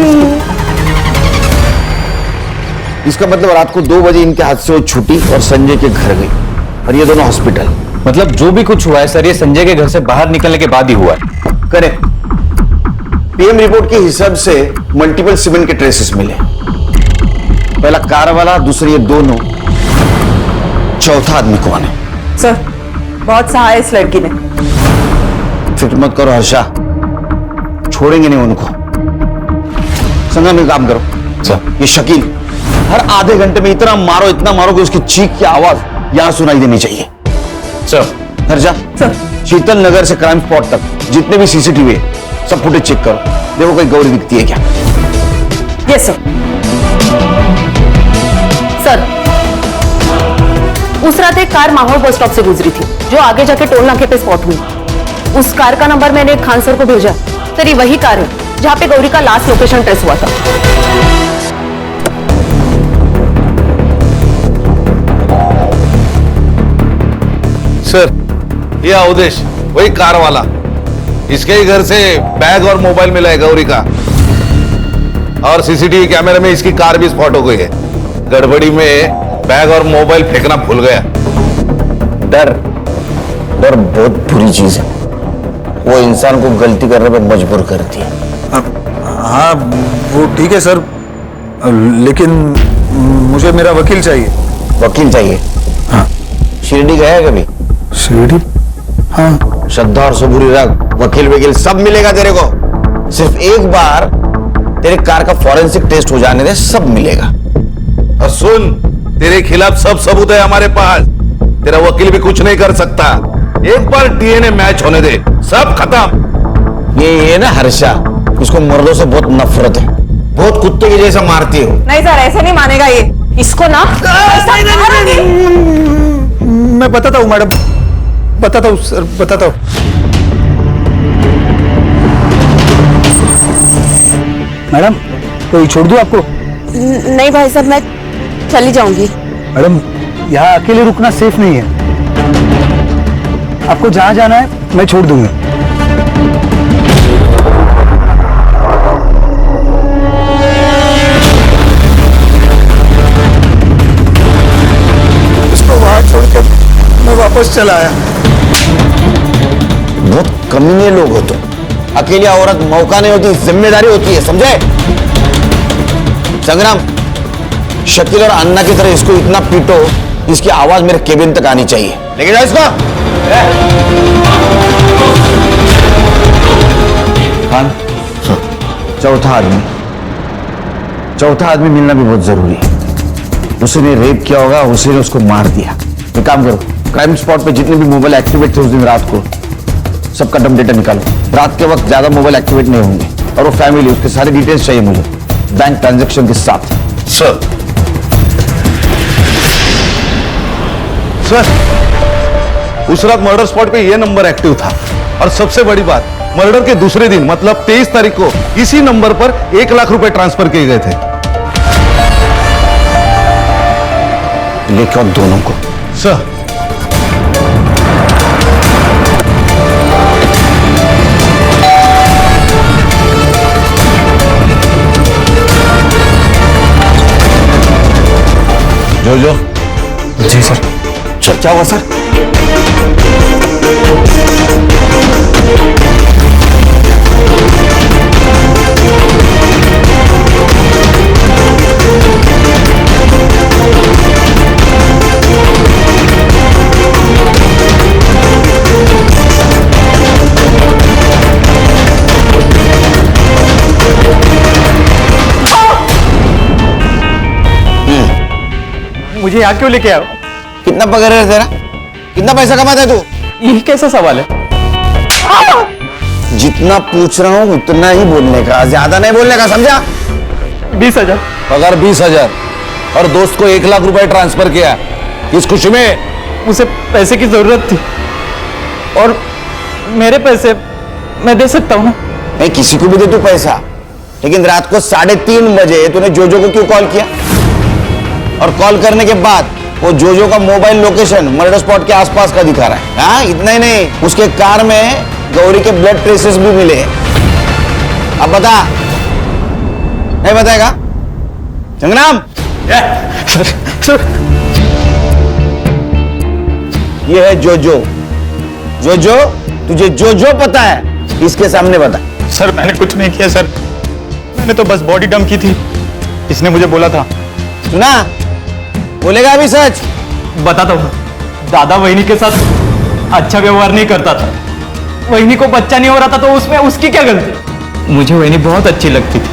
Speaker 8: इसका मतलब रात को 2 बजे इनके हाथ से वो छुट्टी और संजय के घर गई, और ये दोनों हॉस्पिटल।
Speaker 7: मतलब जो भी कुछ हुआ है सर, ये संजय के घर से बाहर निकलने के बाद ही हुआ है।
Speaker 8: करेक्ट। पीएम रिपोर्ट के हिसाब से मल्टीपल सीमेंट के ट्रेसेस मिले। पहला कार वाला, दूसरे ये दोनों, चौथा आदमी कौन है?
Speaker 3: सर बहुत सहा है इस लड़की ने।
Speaker 8: फिक्र मत करो हर्षा, छोड़ेंगे नहीं उनको। संगम में काम करो सर, ये शकील हर आधे घंटे में इतना मारो कि उसकी चीख की आवाज यहां सुनाई देनी चाहिए।
Speaker 7: सर
Speaker 8: हर्षा,
Speaker 3: सर
Speaker 8: शीतल नगर से क्राइम स्पॉट तक जितने भी सीसीटीवी है सब फुटेज चेक करो, देखो कोई गौरी दिखती है क्या।
Speaker 3: Yes sir. सर उस रात एक कार माहौल बस स्टॉप से गुजरी थी, जो आगे जाके टोल नाके पे स्पॉट हुई। उस कार का नंबर मैंने खान सर को भेजा। सर ये वही कार है जहां पे गौरी का लास्ट लोकेशन ट्रेस हुआ था।
Speaker 11: सर ये अवधेश वही कार वाला, इसके ही घर से बैग और मोबाइल मिला है गौरी का, और सीसीटीवी कैमरे में इसकी कार भी स्पॉट हो गई है। गड़बड़ी में बैग और मोबाइल फेंकना भूल गया।
Speaker 8: डर बहुत बुरी चीज है, वो इंसान को गलती करने पर मजबूर करती है।
Speaker 14: हाँ वो ठीक है सर, लेकिन मुझे मेरा वकील चाहिए।
Speaker 8: वकील चाहिए?
Speaker 14: हाँ।
Speaker 8: शिरडी गया है कभी?
Speaker 14: शिरडी? हाँ।
Speaker 8: श्रद्धा और सबूरी रख, वकील सब मिलेगा तेरे को। सिर्फ एक बार तेरे कार का फॉरेंसिक टेस्ट हो जाने दे, सब मिलेगा।
Speaker 11: और सुन, तेरे खिलाफ सब सबूत है हमारे पास, तेरा वकील भी कुछ नहीं कर सकता। एक बार डीएनए मैच होने दे, सब खत्म।
Speaker 8: ये ना हर्षा, इसको मर्दों से बहुत नफरत है, बहुत कुत्ते के जैसा मारती हो।
Speaker 3: नहीं सर ऐसे नहीं मानेगा ये, इसको ना।
Speaker 14: मैं बताता हूँ मैडम, बताता हूँ सर, बताता हूँ। मैडम कोई छोड़ दूं आपको?
Speaker 3: नहीं भाई साहब, मैं चली जाऊंगी।
Speaker 14: मैडम यहाँ अकेले रुकना सेफ नहीं है, आपको जहां जाना है मैं छोड़ दूंगा। इसको वहां छोड़कर मैं वापस चला आया।
Speaker 8: बहुत कमीने लोग हो तुम। अकेली औरत मौका नहीं होती, जिम्मेदारी होती है, समझे? संग्राम, शकील और अन्ना की तरह इसको इतना पीटो, इसकी आवाज मेरे केबिन तक आनी चाहिए। लेके जाओ इसको। खान, चौथा आदमी मिलना भी बहुत जरूरी है। उसने रेप किया होगा, उसी ने उसको मार दिया। एक काम करो, क्राइम स्पॉट पे जितने भी मोबाइल एक्टिवेट थे उस दिन रात को, सबका डम डेटा निकालो। रात के वक्त ज्यादा मोबाइल एक्टिवेट नहीं होंगे, और वो फैमिली, उसके सारी डिटेल्स चाहिए मुझे, बैंक ट्रांजैक्शन के साथ।
Speaker 11: सर उस रात मर्डर स्पॉट पे ये नंबर एक्टिव था, और सबसे बड़ी बात मर्डर के दूसरे दिन मतलब 23 तारीख को इसी नंबर पर 1 लाख रुपए ट्रांसफर किए गए थे।
Speaker 8: लेके आओ दोनों को।
Speaker 11: सर, जो
Speaker 8: जी सर। क्या हुआ सर?
Speaker 6: मुझे यहाँ क्यों लेके आओ?
Speaker 8: कितना पगार है तेरा? कितना पैसा कमाता है तू?
Speaker 6: ये कैसा सवाल है?
Speaker 8: जितना पूछ रहा हूँ उतना ही बोलने का, ज्यादा नहीं बोलने का, समझा?
Speaker 6: 20,000
Speaker 11: पगार 20,000 और दोस्त को 1 लाख रुपए ट्रांसफर किया। किस खुशी में?
Speaker 6: मुझे पैसे की जरूरत थी और मेरे पैसे मैं दे सकता हूँ ना?
Speaker 8: नहीं, किसी को भी दे तू पैसा, लेकिन रात को 3:30 बजे तूने जोजो को क्यों कॉल किया? और कॉल करने के बाद वो जोजो का मोबाइल लोकेशन मर्डर स्पॉट के आसपास का दिखा रहा है। हाँ, इतना ही नहीं, उसके कार में गौरी के ब्लड ट्रेसेस भी मिले। अब बता, नहीं बताएगा? संग्राम, ये है जोजो। जोजो, तुझे जोजो पता है? इसके सामने बता।
Speaker 15: सर, मैंने कुछ नहीं किया सर, मैंने तो बस बॉडी डंप की थी, इसने मुझे बोला था।
Speaker 8: सुना? बोलेगा अभी सच?
Speaker 6: बताता हूँ, दादा वहिनी के साथ अच्छा व्यवहार नहीं करता था। वहिनी को बच्चा नहीं हो रहा था तो उसमें उसकी क्या गलती? मुझे वहिनी बहुत अच्छी लगती थी,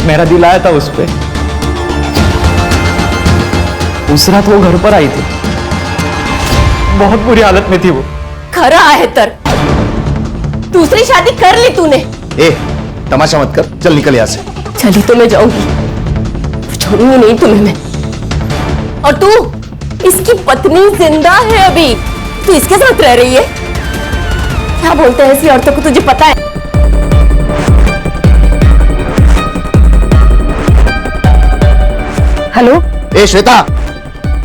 Speaker 6: मेरा दिल आया था उस पे। उस रात वो घर पर आई थी, बहुत बुरी हालत में थी वो।
Speaker 3: खरा है तर, दूसरी शादी कर ली तूने।
Speaker 8: ए, तमाशा मत कर, चल निकल यहाँ से।
Speaker 3: चली तो मैं जाऊंगी, छोड़ूंगी नहीं तुम्हें मैं। और तू, इसकी पत्नी जिंदा है अभी, तू इसके साथ रह रही है? क्या बोलते हैं ऐसी औरतों को, तुझे पता है?
Speaker 8: हेलो, ए श्वेता,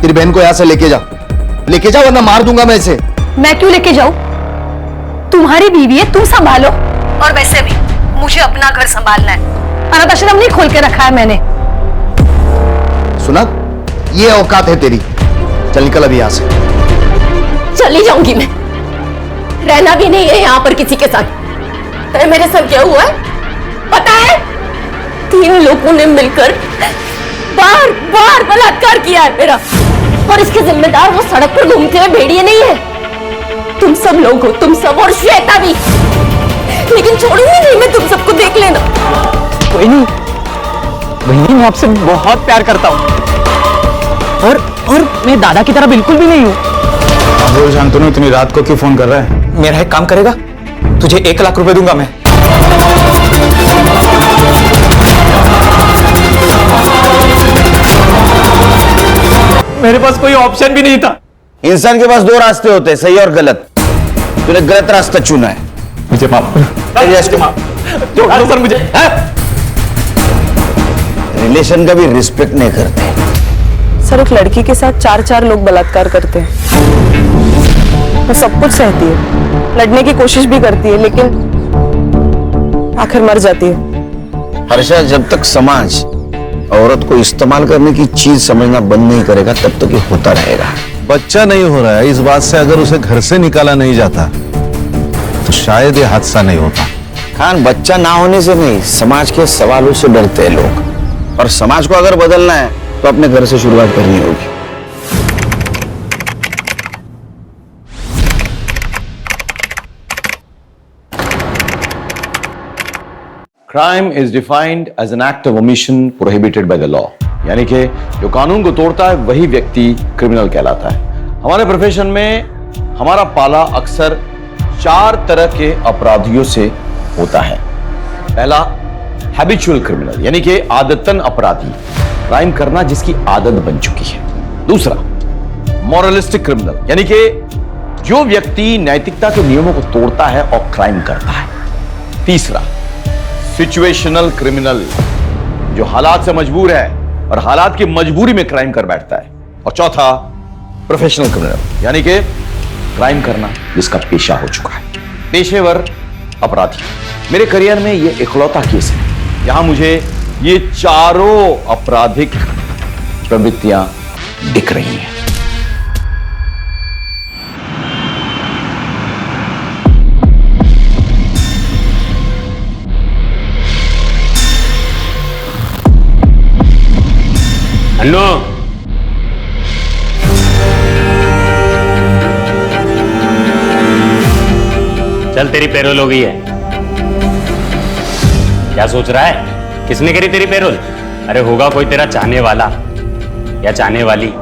Speaker 8: तेरी बहन को यहाँ से लेके जा, लेके जा वरना मार दूंगा मैं इसे।
Speaker 5: मैं क्यों लेके जाऊं? तुम्हारी बीवी है, तुम संभालो। और वैसे भी मुझे अपना घर संभालना है, अनाथ आश्रम नहीं खोल के रखा है मैंने।
Speaker 8: सुना, ये औकात है तेरी, चल निकल अभी यहाँ से।
Speaker 3: चली जाऊंगी मैं, रहना भी नहीं है यहाँ पर किसी के साथ। अरे मेरे साथ क्या हुआ है पता है? 3 लोगों ने मिलकर बार बार बलात्कार किया है मेरा, और इसके जिम्मेदार वो सड़क पर घूमते हुए भेड़िए नहीं है, तुम सब लोग हो, तुम सब, और श्वेता भी। लेकिन छोड़ूंगी नहीं मैं तुम सबको, देख लेना।
Speaker 6: कोई नहीं, वहिनी मैं आपसे बहुत प्यार करता हूँ, और मैं दादा की तरह बिल्कुल भी नहीं हूँ।
Speaker 15: बोल शांतनु, इतनी रात को क्यों फोन कर रहा है?
Speaker 6: मेरा एक काम करेगा, तुझे 1 लाख रुपए दूंगा मैं। मेरे पास कोई ऑप्शन भी नहीं था।
Speaker 8: इंसान के पास 2 रास्ते होते हैं, सही और गलत। तूने गलत रास्ता चुना है।
Speaker 15: मुझे माफ
Speaker 6: छोड़ दो सर मुझे।
Speaker 8: रिलेशन का भी रिस्पेक्ट नहीं करते।
Speaker 3: सर, एक लड़की के साथ 4 लोग बलात्कार करते हैं, वो सब कुछ सहती है, लड़ने की कोशिश भी करती है, लेकिन आखिर मर जाती है।
Speaker 8: हर्षा, जब तक समाज औरत को इस्तेमाल करने की चीज समझना बंद नहीं करेगा तब तक ये होता रहेगा।
Speaker 11: बच्चा नहीं हो रहा है, इस बात से अगर उसे घर से निकाला नहीं जाता तो शायद ये हादसा नहीं होता।
Speaker 8: खान, बच्चा ना होने से नहीं, समाज के सवालों से डरते हैं लोग, और समाज को अगर बदलना है तो अपने घर से शुरुआत करनी होगी।
Speaker 16: Crime is defined as an act of omission prohibited by the law. यानी कि जो कानून को तोड़ता है वही व्यक्ति क्रिमिनल कहलाता है। हमारे प्रोफेशन में हमारा पाला अक्सर 4 तरह के अपराधियों से होता है। पहला, हैबिचुअल क्रिमिनल, यानी कि आदतन अपराधी, क्राइम करना जिसकी आदत बन चुकी है। दूसरा, मॉरलिस्टिक क्रिमिनल, यानी कि जो व्यक्ति नैतिकता के नियमों को तोड़ता है और क्राइम करता है। तीसरा, सिचुएशनल क्रिमिनल, जो हालात से मजबूर है और हालात की मजबूरी में क्राइम कर बैठता है। और चौथा, प्रोफेशनल क्रिमिनल, यानी कि क्राइम करना जिसका पेशा हो चुका है, पेशेवर अपराधी। मेरे करियर में यह इकलौता केस है जहां मुझे ये चारों आपराधिक प्रवृत्तियां दिख रही हैं।
Speaker 17: अन्नू, चल तेरी पैरोल हो गई है। क्या सोच रहा है? किसने करी तेरी पैरोल? अरे होगा कोई तेरा चाहने वाला या चाहने वाली।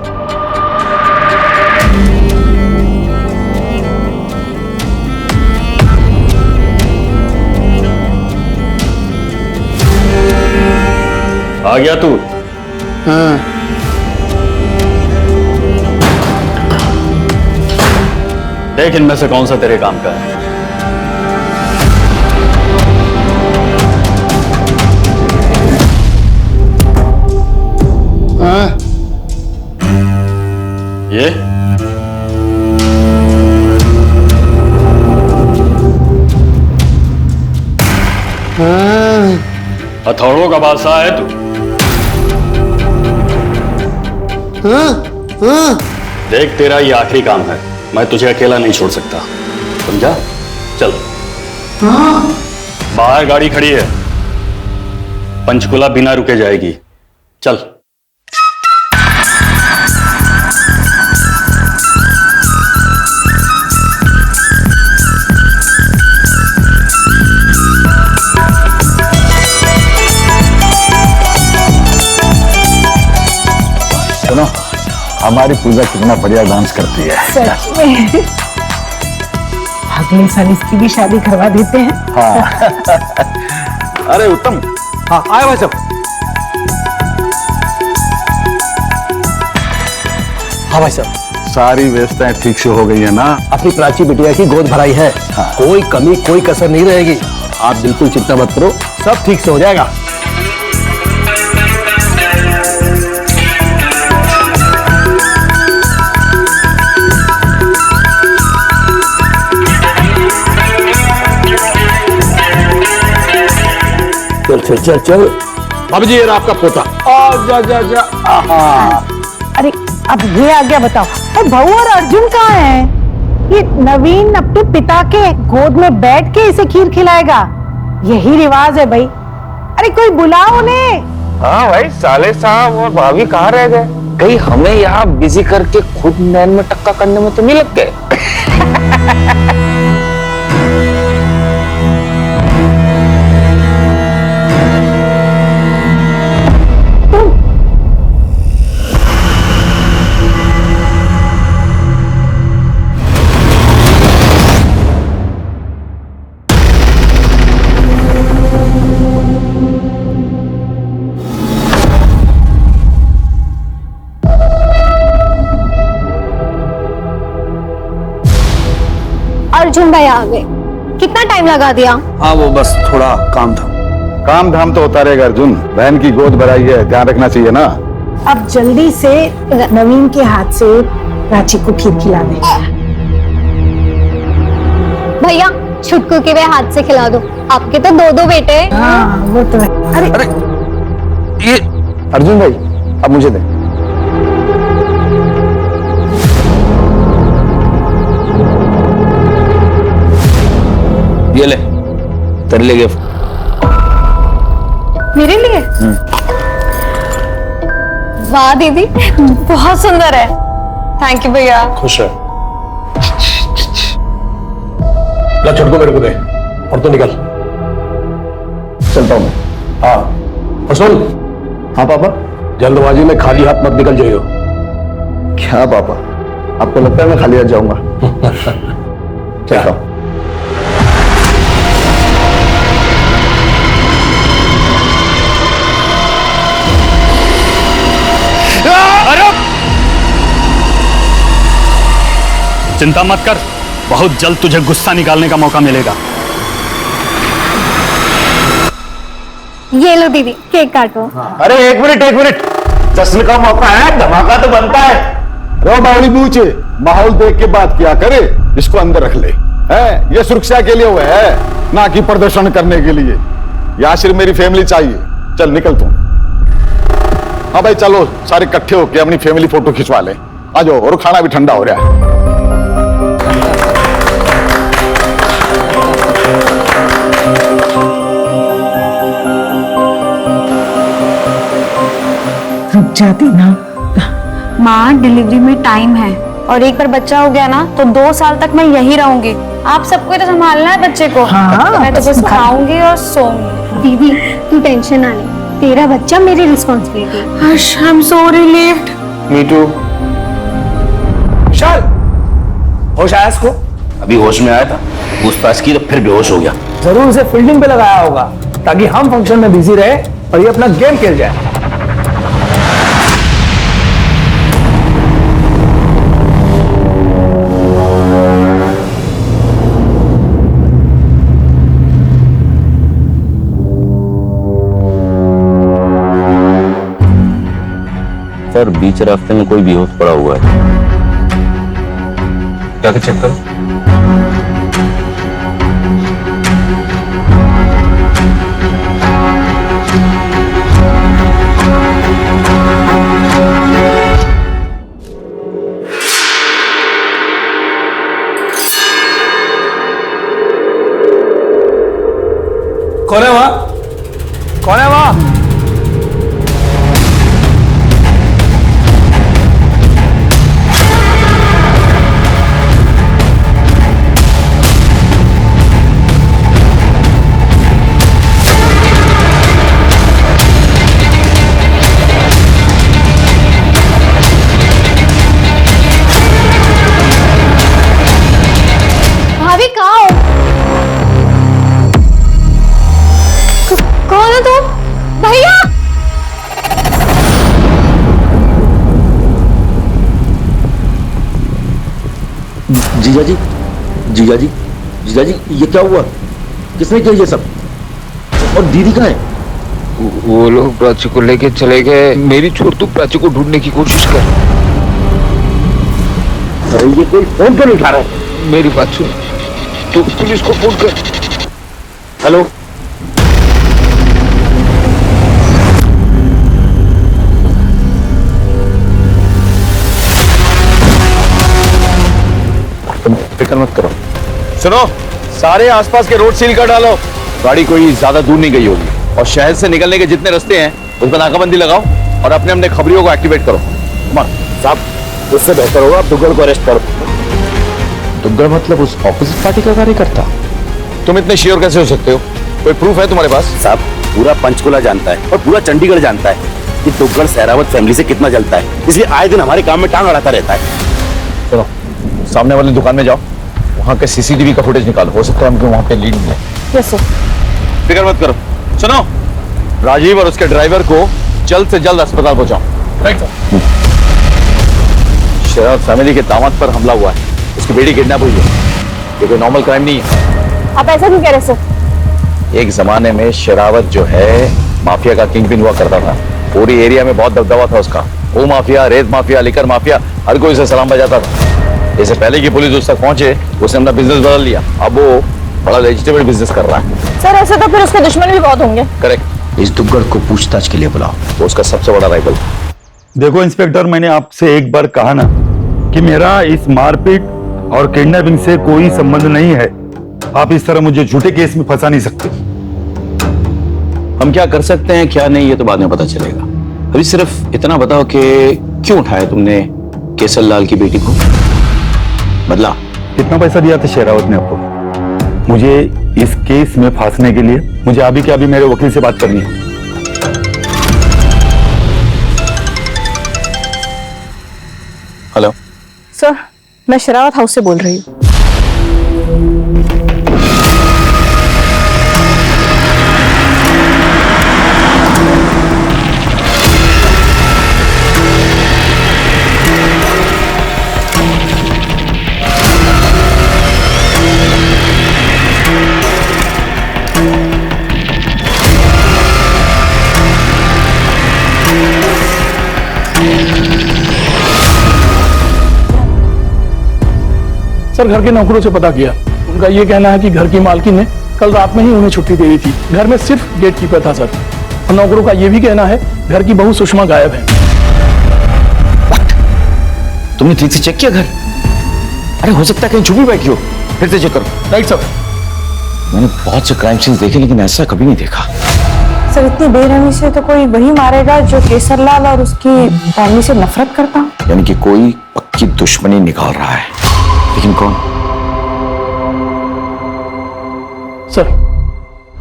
Speaker 16: आ गया तू?
Speaker 17: हाँ।
Speaker 16: देख इनमें से कौन सा तेरे काम का है। ये हथौड़ों का बादशाह है तू। देख तेरा ये आखिरी काम है, मैं तुझे अकेला नहीं छोड़ सकता, समझा? चल। बाहर गाड़ी खड़ी है, पंचकुला बिना रुके जाएगी, चल।
Speaker 11: सुनो, हमारी पूजा कितना बढ़िया डांस करती है।
Speaker 1: सच में। अगले साल इसकी भी शादी करवा देते हैं।
Speaker 11: हाँ। अरे उत्तम, हाँ आए भाई साहब।
Speaker 6: हाँ भाई साहब,
Speaker 11: सारी व्यवस्थाएं ठीक से हो गई है ना?
Speaker 6: अपनी प्राची बिटिया की गोद भराई है। हाँ। कोई कमी कोई कसर नहीं रहेगी। आप बिल्कुल चिंता मत करो, सब ठीक से हो जाएगा। चल चल चल।
Speaker 11: भाभी जी, ये आपका पोता।
Speaker 6: जा जा जा।
Speaker 1: अरे अब ये आ गया, बताओ। अरे बहू और अर्जुन कहाँ है? ये नवीन अपने पिता के गोद में बैठ के इसे खीर खिलाएगा, यही रिवाज है भाई। अरे कोई बुलाओ उन्हें।
Speaker 13: हाँ भाई, साले साहब और भाभी कहाँ रह गए? कहीं हमें यहाँ बिजी करके खुद नैन में टक्का करने में तो नहीं लग गए?
Speaker 5: अर्जुन भाई आ गए। कितना टाइम लगा दिया?
Speaker 11: हाँ वो बस थोड़ा काम था। काम धाम तो होता रहेगा अर्जुन, बहन की गोद भराई है, ध्यान रखना चाहिए ना।
Speaker 1: अब जल्दी से नवीन के हाथ से प्राची को खीर खिला दे।
Speaker 5: भैया छुटकू के वे हाथ से खिला दो, आपके तो दो दो बेटे हैं।
Speaker 1: हाँ वो तो है। अरे
Speaker 11: ये
Speaker 13: अर्जुन भाई, अब मुझे दे।
Speaker 11: ये ले, तेरे लिए गिफ्ट।
Speaker 5: मेरे लिए? वाह दीदी, बहुत सुंदर है। थैंक यू भैया।
Speaker 6: खुश है। ला छुटको मेरे को दे और तो निकल। चलता हूं मैं। हाँ और सुन।
Speaker 11: हाँ पापा।
Speaker 6: जल्दबाजी में खाली हाथ मत निकल जाइयो।
Speaker 11: क्या पापा, आपको लगता है मैं खाली हाथ जाऊंगा? चलता हूं।
Speaker 17: चिंता मत कर,
Speaker 15: बहुत जल्द तुझे गुस्सा निकालने का मौका मिलेगा।
Speaker 5: ये लो दीदी, केक काटो।
Speaker 4: अरे एक मिनट, जश्न का मौका है, धमाका तो बनता है। रो बावड़ी बूचे, माहौल देख के बात किया करे, इसको अंदर रख ले। है ये सुरक्षा के लिए हुआ है, ना कि प्रदर्शन करने के लिए। यहाँ सिर्फ मेरी फैमिली चाहिए। चल निकल तू। हाँ भाई चलो, सारे इकट्ठे होके अपनी फैमिली फोटो खिंचवा ले। आ जाओ, और खाना भी ठंडा हो रहा है।
Speaker 1: रुक जाती ना।
Speaker 5: माँ, डिलीवरी में टाइम है और एक बार बच्चा हो गया ना तो 2 साल तक मैं यही रहूंगी। आप सबको तो संभालना है बच्चे को।
Speaker 1: हाँ,
Speaker 5: मैं तो बस खाऊंगी और सोऊंगी।
Speaker 18: दीदी तू टेंशन ना ले, तेरा बच्चा मेरी responsibility.
Speaker 5: I am so relieved.
Speaker 12: Me too. Vishal, होश आया इसको? अभी होश में आया था, पूछताछ की तो फिर बेहोश हो गया।
Speaker 6: जरूर उसे फील्डिंग पे लगाया होगा ताकि हम फंक्शन में बिजी रहे और ये अपना गेम खेल जाए।
Speaker 7: सर बीच रास्ते में कोई बेहोश पड़ा हुआ है, जाके चेक करो।
Speaker 6: कौन है वहां? कौन है वहां?
Speaker 5: भाभी कहाँ हो? कौन है तुम? भैया!
Speaker 12: जीजा जी, जीजा जी, जीजा जी, ये क्या हुआ? किसने किया ये सब? और दीदी कहाँ है?
Speaker 19: वो लोग प्राची को लेके चले गए। मेरी छोड़ तू प्राची को ढूंढने की कोशिश कर।
Speaker 12: अरे ये कोई फोन क्यों नहीं उठा रहा है?
Speaker 19: मेरी बात सुन, तू पुलिस को फोन कर।
Speaker 12: हेलो,
Speaker 16: तुम फिक्र मत करो। सुनो, सारे आसपास के रोड सील कर डालो। गाड़ी कोई ज्यादा दूर नहीं गई होगी और शहर से निकलने के जितने रास्ते हैं उस पर नाकाबंदी लगाओ और अपने अपने खबरियों को एक्टिवेट करो। कुमार साहब, उससे बेहतर होगा आप दुग्गल को अरेस्ट करो।
Speaker 7: दुग्गल मतलब उस ऑपोजिट पार्टी का कार्यकर्ता?
Speaker 16: तुम इतने श्योर कैसे हो सकते हो? कोई प्रूफ है तुम्हारे पास?
Speaker 12: साहब, पूरा पंचकुला जानता है और पूरा चंडीगढ़ जानता है कि दुग्गल सहरावत फैमिली से कितना जलता है, इसलिए आए दिन हमारे काम में टांग अड़ाता रहता है।
Speaker 16: सुनो, सामने वाली दुकान में जाओ, वहां के सीसीटीवी का फुटेज निकालो। हो सकता है हमको वहां पे लीड मिले।
Speaker 5: Yes sir.
Speaker 16: फिक्र मत करो। सुनो, राजीव और उसके ड्राइवर को जल्द से जल्द अस्पताल पहुंचाओ। शरावत फैमिली के दामाद पर हमला हुआ है, उसकी बेटी किडनैप हुई है। ये कोई नॉर्मल क्राइम नहीं है।
Speaker 5: आप ऐसा क्यों कह रहे सर?
Speaker 16: एक जमाने में शरावत जो है माफिया का किंगपिन हुआ करता था। पूरी एरिया में बहुत दबदबा था उसका। वो माफिया, रेत माफिया, लिकर माफिया, हर कोई उसे सलाम बजाता था। इससे पहले की पुलिस उस तक पहुंचे, उसने अपना बिजनेस बदल लिया। अब वो बड़ा वेजिटेबल बिजनेस कर रहा है।
Speaker 5: सर ऐसे तो फिर उसके दुश्मन भी बहुत होंगे।
Speaker 16: करेक्ट।
Speaker 12: इस दुग्गल को पूछताछ के लिए बुलाओ,
Speaker 16: वो उसका सबसे बड़ा राइवल।
Speaker 15: देखो इंस्पेक्टर, मैंने आपसे एक बार कहा ना कि मेरा इस मारपीट और किडनैपिंग से कोई संबंध नहीं है। आप इस तरह मुझे झूठे केस में फंसा नहीं सकते।
Speaker 7: हम क्या कर सकते हैं क्या नहीं ये तो बाद में पता चलेगा। अभी सिर्फ इतना बताओ कि क्यों उठाया तुमने केसर लाल की बेटी को? बदला?
Speaker 15: कितना पैसा दिया था शेरावत ने आपको मुझे इस केस में फांसने के लिए? मुझे अभी के अभी मेरे वकील से बात करनी है।
Speaker 16: हेलो
Speaker 3: सर, मैं शरावत हाउस से बोल रही हूँ।
Speaker 20: सर घर के नौकरों से पता किया, उनका ये कहना है कि घर की मालकिन ने कल रात में ही उन्हें छुट्टी दे दी थी। घर में सिर्फ गेट कीपर था सर। और नौकरों का ये भी कहना है घर की बहू सुषमा गायब है।
Speaker 7: तुमने ठीक से चेक किया घर? अरे हो सकता है कहीं छुपी बैठी हो, फिर से चेक करो।
Speaker 20: Right sir.
Speaker 7: मैंने बहुत से क्राइम सीन्स देखे लेकिन ऐसा कभी नहीं देखा।
Speaker 3: सर इतनी बेरहमी से तो कोई वही मारेगा जो केसरलाल और उसकी फैमिली से नफरत करता।
Speaker 7: यानी कि कोई पक्की दुश्मनी निकाल रहा है, लेकिन कौन?
Speaker 20: सर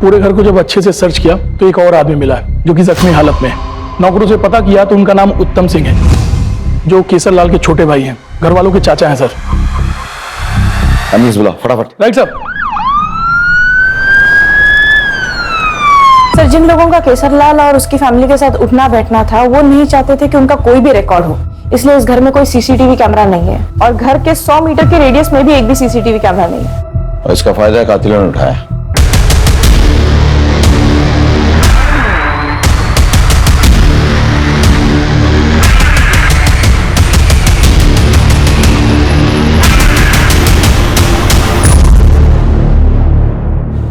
Speaker 20: पूरे घर को जब अच्छे से सर्च किया तो एक और आदमी मिला है जो कि जख्मी हालत में है। नौकरों से पता किया तो उनका नाम उत्तम सिंह है, जो केसरलाल के छोटे भाई हैं, घर वालों के चाचा हैं सर।
Speaker 7: अनीस बुला फटाफट।
Speaker 20: Right sir.
Speaker 3: सर जिन लोगों का केसरलाल और उसकी फैमिली के साथ उठना बैठना था वो नहीं चाहते थे कि उनका कोई भी रिकॉर्ड हो, इसलिए इस घर में कोई सीसीटीवी कैमरा नहीं है और घर के 100 मीटर के रेडियस में भी एक भी सीसीटीवी कैमरा नहीं है।
Speaker 7: और इसका फायदा कातिलों ने उठाया।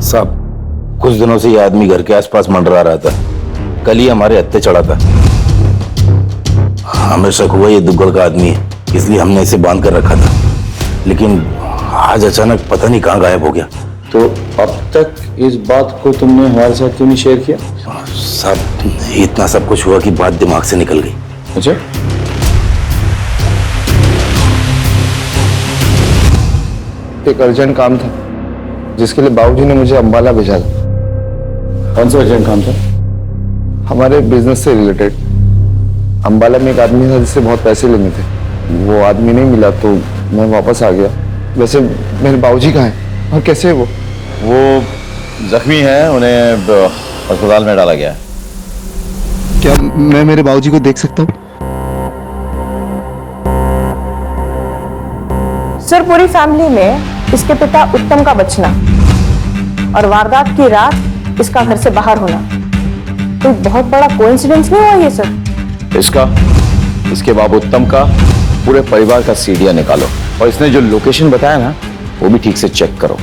Speaker 8: साहब कुछ दिनों से ये आदमी घर के आसपास मंडरा रहा था। कल ही हमारे हत्थे चढ़ा था। हमें शक हुआ ये दुग्गल का आदमी है, इसलिए हमने इसे बांध कर रखा था, लेकिन आज अचानक पता नहीं कहाँ गायब हो गया।
Speaker 7: तो अब तक इस बात को तुमने हमारे साथ क्यों नहीं शेयर किया?
Speaker 8: साहब इतना सब कुछ हुआ कि बात दिमाग से निकल गई।
Speaker 7: अच्छा,
Speaker 19: एक अर्जेंट काम था जिसके लिए बाबूजी ने मुझे अंबाला भेजा था।
Speaker 7: कौन सा अर्जेंट काम था?
Speaker 19: हमारे बिजनेस से रिलेटेड। अंबाला में एक आदमी था जिससे बहुत पैसे लेने थे, वो आदमी नहीं मिला तो मैं वापस आ गया। वैसे मेरे बाबूजी कहाँ हैं और कैसे है
Speaker 16: वो जख्मी है, उन्हें अस्पताल में डाला गया है।
Speaker 19: क्या मैं मेरे बाबूजी को देख सकता हूँ?
Speaker 3: सर पूरी फैमिली में इसके पिता उत्तम का बचना और वारदात की रात इसका घर से बाहर होना तो बहुत बड़ा कोइंसिडेंस नहीं हुआ ये सर?
Speaker 16: इसका, इसके बाप उत्तम का, पूरे परिवार का सीडियां निकालो और इसने जो लोकेशन बताया ना वो भी ठीक से चेक करो,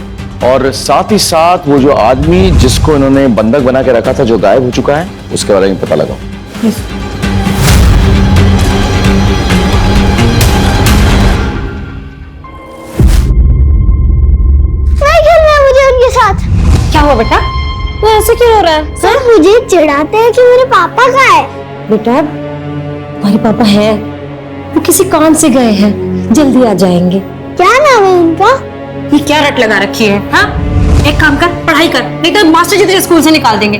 Speaker 16: और साथ ही साथ वो जो आदमी जिसको इन्होंने बंधक बना के रखा था जो गायब हो चुका है उसके बारे में पता लगाओ।
Speaker 18: क्या हुआ बेटा? वो ऐसे क्यों हो रहा है? सर मुझे चिढ़ाते हैं कि मेरे पापा कहाँ है। बेटा हमारे पापा हैं, वो किसी काम से गए हैं, जल्दी आ जाएंगे। क्या नाम है उनका? ये क्या रट लगा रखी है? हाँ एक काम कर, पढ़ाई कर, नहीं तो मास्टर जी तुझे स्कूल से निकाल देंगे।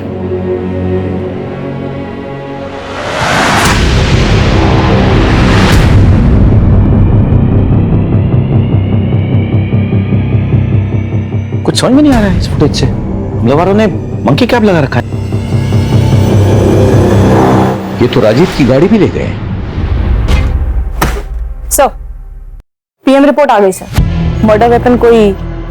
Speaker 7: कुछ समझ में नहीं आ रहा है इस फुटेज से। हमले वालों ने मंकी कैप लगा रखा है। ये तो राजीव की गाड़ी भी ले गए।
Speaker 3: सर पीएम रिपोर्ट आ गई सर। मर्डर वेपन कोई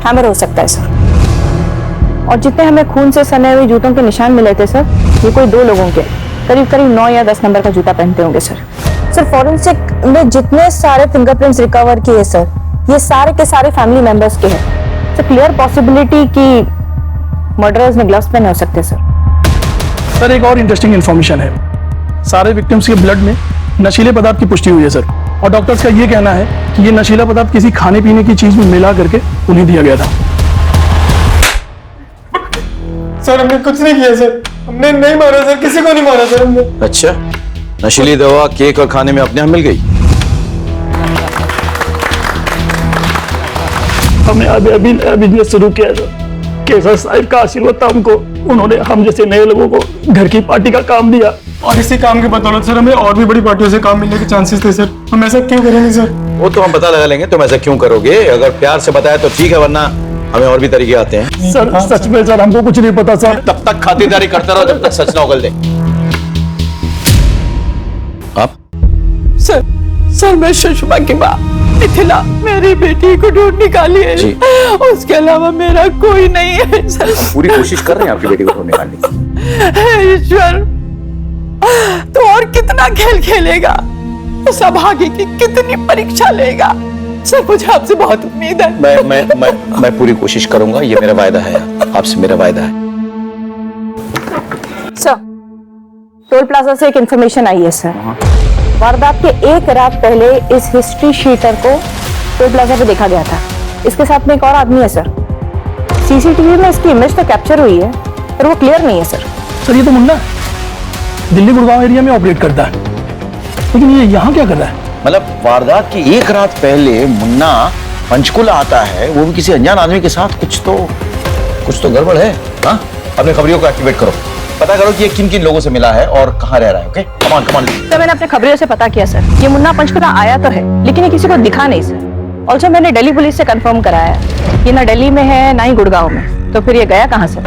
Speaker 3: हैमर हो सकता है सर, और जितने हमें खून से सने हुए जूतों के निशान मिले थे सर, ये कोई 2 लोगों के करीब 9 या 10 नंबर का जूता पहनते होंगे सर। सर फॉरेंसिक में जितने सारे फिंगरप्रिंट्स रिकवर किए सर, ये सारे के सारे फैमिली मेंबर्स के हैं। सर क्लियर पॉसिबिलिटी कि मर्डरर्स ने ग्लव्स पहने हो सकते सर।
Speaker 20: सर एक और इंटरेस्टिंग इन्फॉर्मेशन है, सारे विक्टिम्स के ब्लड में नशीले पदार्थ की पुष्टि हुई है सर, और डॉक्टर्स का ये कहना है कि ये नशीला पदार्थ किसी खाने पीने की चीज में मिला करके उन्हें दिया गया था।
Speaker 10: सर हमने कुछ नहीं किया सर, हमने नहीं मारा सर, किसी को नहीं मारा सर हमने।
Speaker 16: अच्छा, नशीली दवा केक और खाने में अपने यहाँ मिल गई?
Speaker 20: हमने अभी बिजनेस शुरू किया सर, केसर साहब का आशीर्वाद था हमको, उन्होंने हम जैसे नए लोगों को घर की पार्टी का काम दिया,
Speaker 10: और इसी काम के बदौलत सर हमें और भी बड़ी पार्टियों से काम मिलने के चांसेस थे सर। हम ऐसा क्यों करेंगे सर?
Speaker 16: वो तो हम पता लगा लेंगे तुम ऐसा क्यों करोगे। अगर प्यार से बताया तो ठीक है, वरना हमें और भी तरीके आते हैं।
Speaker 20: सर सच में सर हमको कुछ नहीं पता सर।
Speaker 16: तब तक खातिरदारी करता रहो जब तक सच ना उगल दे। आप?
Speaker 3: सर मैं सुषमा की माँ मिथिला मेरी बेटी को ढूंढ निकाली है, उसके अलावा मेरा कोई नहीं है सर।
Speaker 16: पूरी कोशिश कर रहे हैं आपकी बेटी को ढूंढ निकालने की।
Speaker 3: ईश्वर तो और कितना खेल खेलेगा, उस अभागे की कितनी परीक्षा लेगा। सर मुझे आपसे बहुत उम्मीद है।
Speaker 7: मैं पूरी कोशिश करूंगा, ये मेरा वायदा है, आपसे मेरा वायदा है।
Speaker 3: सर टोल प्लाजा से एक इंफॉर्मेशन आई है सर। वारदात के एक रात पहले इस हिस्ट्री शीटर को टोल प्लाजा पे देखा गया था। इसके साथ में एक और आदमी है सर। सीसीटीवी में इसकी इमेज तो कैप्चर हुई है पर वो क्लियर नहीं है सर।
Speaker 20: सर ये तो मुन्ना दिल्ली गुड़गांव एरिया में ऑपरेट करता है, लेकिन ये यहाँ क्या कर रहा है?
Speaker 7: मतलब वारदात की एक रात पहले मुन्ना पंचकुला आता है, वो भी किसी अनजान आदमी के साथ। कुछ तो गड़बड़ है। हाँ, अपने खबरियों को एक्टिवेट करो, पता करो कि ये किन किन लोगों से मिला है और कहाँ रह रहा है। ओके, कमान कमान।
Speaker 3: सर मैंने अपने खबरियों से पता किया सर, ये मुन्ना पंचकुला आया तो है लेकिन ये किसी को दिखा नहीं सर। ऑल्सो मैंने दिल्ली पुलिस से कंफर्म कराया ये ना दिल्ली में है ना ही गुड़गांव में, तो फिर ये गया कहाँ सर?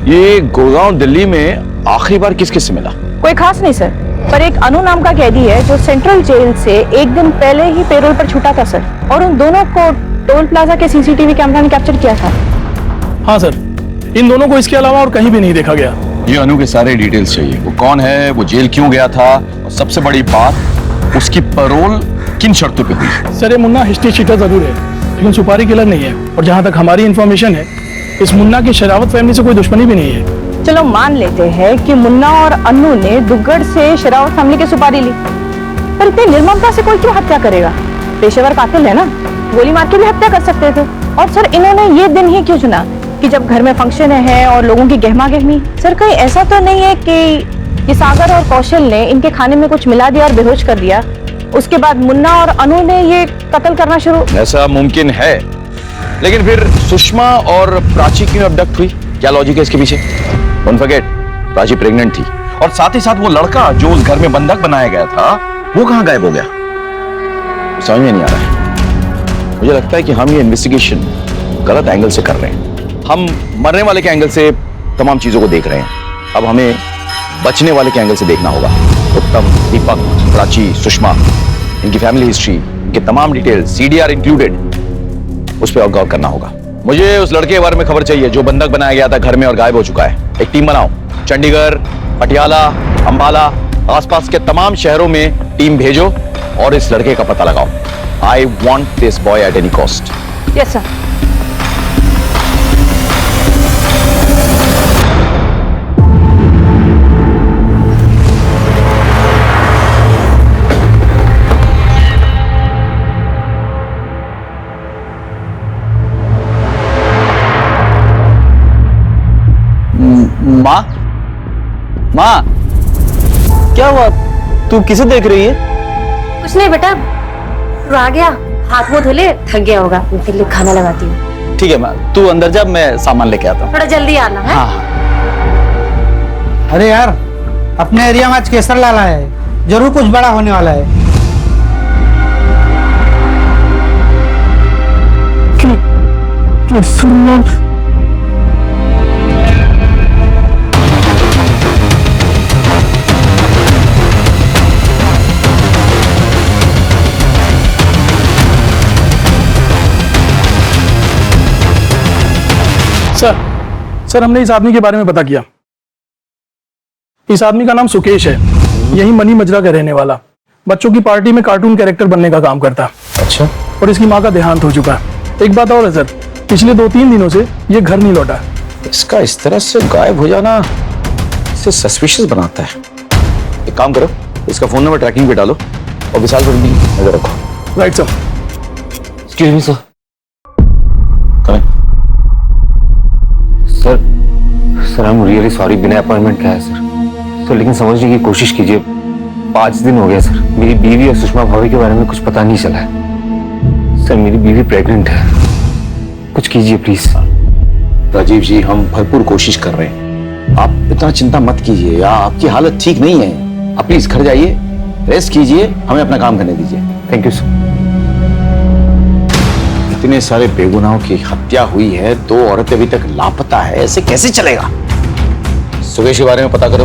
Speaker 7: ये गुड़गांव दिल्ली में आखिरी बार किस किस से मिला?
Speaker 3: कोई खास नहीं सर, पर एक अनु नाम का कैदी है जो सेंट्रल जेल से एक दिन पहले ही पेरोल पर छूटा था सर, और उन दोनों को टोल प्लाजा के सीसीटीवी कैमरा ने कैप्चर किया था।
Speaker 20: हाँ सर, इन दोनों को इसके अलावा और कहीं भी नहीं देखा गया।
Speaker 7: ये अनु के सारे डिटेल्स चाहिए, वो कौन है, वो जेल क्यों गया था, और सबसे बड़ी बात उसकी पैरोल किन शर्तों पे हुई।
Speaker 20: सर ये मुन्ना हिस्ट्री शीटर जरूर है लेकिन सुपारी किलर नहीं है, और जहाँ तक हमारी इंफॉर्मेशन है इस मुन्ना की शरावत फैमिली से कोई दुश्मनी भी नहीं है।
Speaker 3: चलो मान लेते हैं कि मुन्ना और अन्नू ने दुग्गड़ से शरावत फैमिली की सुपारी ली, पर इतनी निर्ममता से कोई क्यों हत्या करेगा? पेशेवर कातिल है ना, गोली मार के भी हत्या कर सकते थे। और सर इन्होंने ये दिन ही क्यों चुना कि जब घर में फंक्शन है और लोगों की गहमा गहमी? सर कहीं ऐसा तो नहीं है कि सागर और कौशल ने इनके खाने में कुछ मिला दिया और बेहोश कर दिया, उसके बाद मुन्ना और अनु ने ये कत्ल करना शुरू?
Speaker 7: ऐसा मुमकिन है, लेकिन फिर सुषमा और प्राची क्यों अबडक्ट हुई? क्या लॉजिक है इसके पीछे? डोंट फॉरगेट, प्राची प्रेग्नेंट थी, और साथ ही साथ वो लड़का जो उस घर में बंधक बनाया गया था वो कहाँ गायब हो गया? समझ में नहीं आ रहा है। मुझे लगता है कि हम ये इन्वेस्टिगेशन गलत एंगल से कर रहे हैं। हम मरने वाले के एंगल से तमाम चीजों को देख रहे हैं, अब हमें बचने वाले के एंगल से देखना होगा। उत्तम, दीपक, प्राची, सुषमा, इनकी फैमिली हिस्ट्री, इनके तमाम डिटेल, सीडीआर इंक्लूडेड, उस पर गौर करना होगा। मुझे उस लड़के के बारे में खबर चाहिए जो बंधक बनाया गया था घर में और गायब हो चुका है। एक टीम बनाओ, चंडीगढ़, पटियाला, अंबाला, आसपास के तमाम शहरों में टीम भेजो और इस लड़के का पता लगाओ। I want this boy at any cost.
Speaker 3: Yes sir.
Speaker 2: माँ, माँ, क्या हुआ? तू किसे देख रही है?
Speaker 18: कुछ नहीं बेटा, तू आ गया, हाथ मुंह धो ले, थक गया होगा, मैं तेरे लिए खाना लगाती हूँ।
Speaker 2: ठीक है माँ, तू अंदर जा, मैं सामान लेके आता हूँ।
Speaker 18: थोड़ा जल्दी आना है।
Speaker 2: हाँ।
Speaker 10: अरे यार, अपने एरिया में आज केसर लाला है, जरूर कुछ बड़ा होने वाला है।
Speaker 20: सर हमने इस आदमी के बारे में पता किया। इस आदमी का नाम सुकेश है, यही मनी मजरा का रहने वाला, बच्चों की पार्टी में कार्टून कैरेक्टर बनने का काम करता।
Speaker 7: अच्छा।
Speaker 20: और इसकी माँ का देहांत हो चुका है। एक बात और है सर, पिछले 2-3 दिनों से ये घर नहीं लौटा।
Speaker 7: इसका इस तरह से गायब हो जाना इसे सस्पिशियस बनाता है। एक काम करो, इसका फोन नंबर ट्रैकिंग पे डालो और विशाल पर भी नजर रखो।
Speaker 20: Right sir.
Speaker 7: Excuse me sir.
Speaker 13: Sir I am really sorry, बिना अपॉइंटमेंट का है सर, लेकिन समझने की कोशिश कीजिए। 5 दिन हो गया सर, मेरी बीवी और सुषमा भाभी के बारे में कुछ पता नहीं चला है। सर मेरी बीवी प्रेग्नेंट है, कुछ कीजिए प्लीज।
Speaker 7: राजीव जी, हम भरपूर कोशिश कर रहे हैं, आप इतना चिंता मत कीजिए, या आपकी हालत ठीक नहीं है। आप प्लीज घर जाइए, रेस्ट कीजिए, हमें अपना काम करने दीजिए।
Speaker 13: Thank you sir.
Speaker 7: इतने सारे बेगुनाहों की हत्या हुई है, 2 औरतें अभी तक लापता है, ऐसे कैसे चलेगा? सुकेश के बारे में पता करो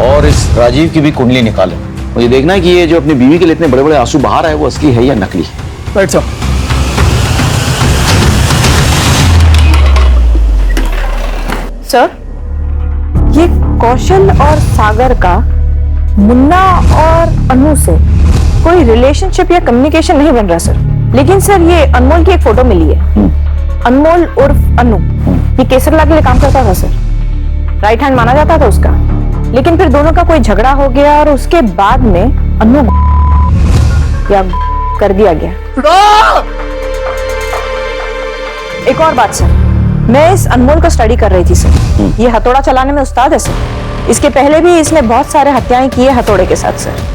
Speaker 7: और इस राजीव की भी कुंडली निकालो। मुझे देखना है कि ये जो अपनी बीवी के लिए इतने बड़े बड़े आंसू बहा रहा है वो असली है या नकली है।
Speaker 20: Right sir.
Speaker 3: सर, ये कौशल और सागर का मुन्ना और अनु से कोई रिलेशनशिप या कम्युनिकेशन नहीं बन रहा सर। लेकिन सर ये अनमोल की एक फोटो मिली है। अनमोल उर्फ अनु, ये केसरलाल के लिए काम करता था सर, राइट हैंड माना जाता था उसका। लेकिन फिर दोनों का कोई झगड़ा हो गया और उसके बाद में अनु या कर दिया गया। एक और बात सर, मैं इस अनमोल को स्टडी कर रही थी सर। ये हथौड़ा चलाने में उस्ताद है सर। इसके पहले भी इसने बहुत सारे हत्याएं की है हथौड़े के साथ सर।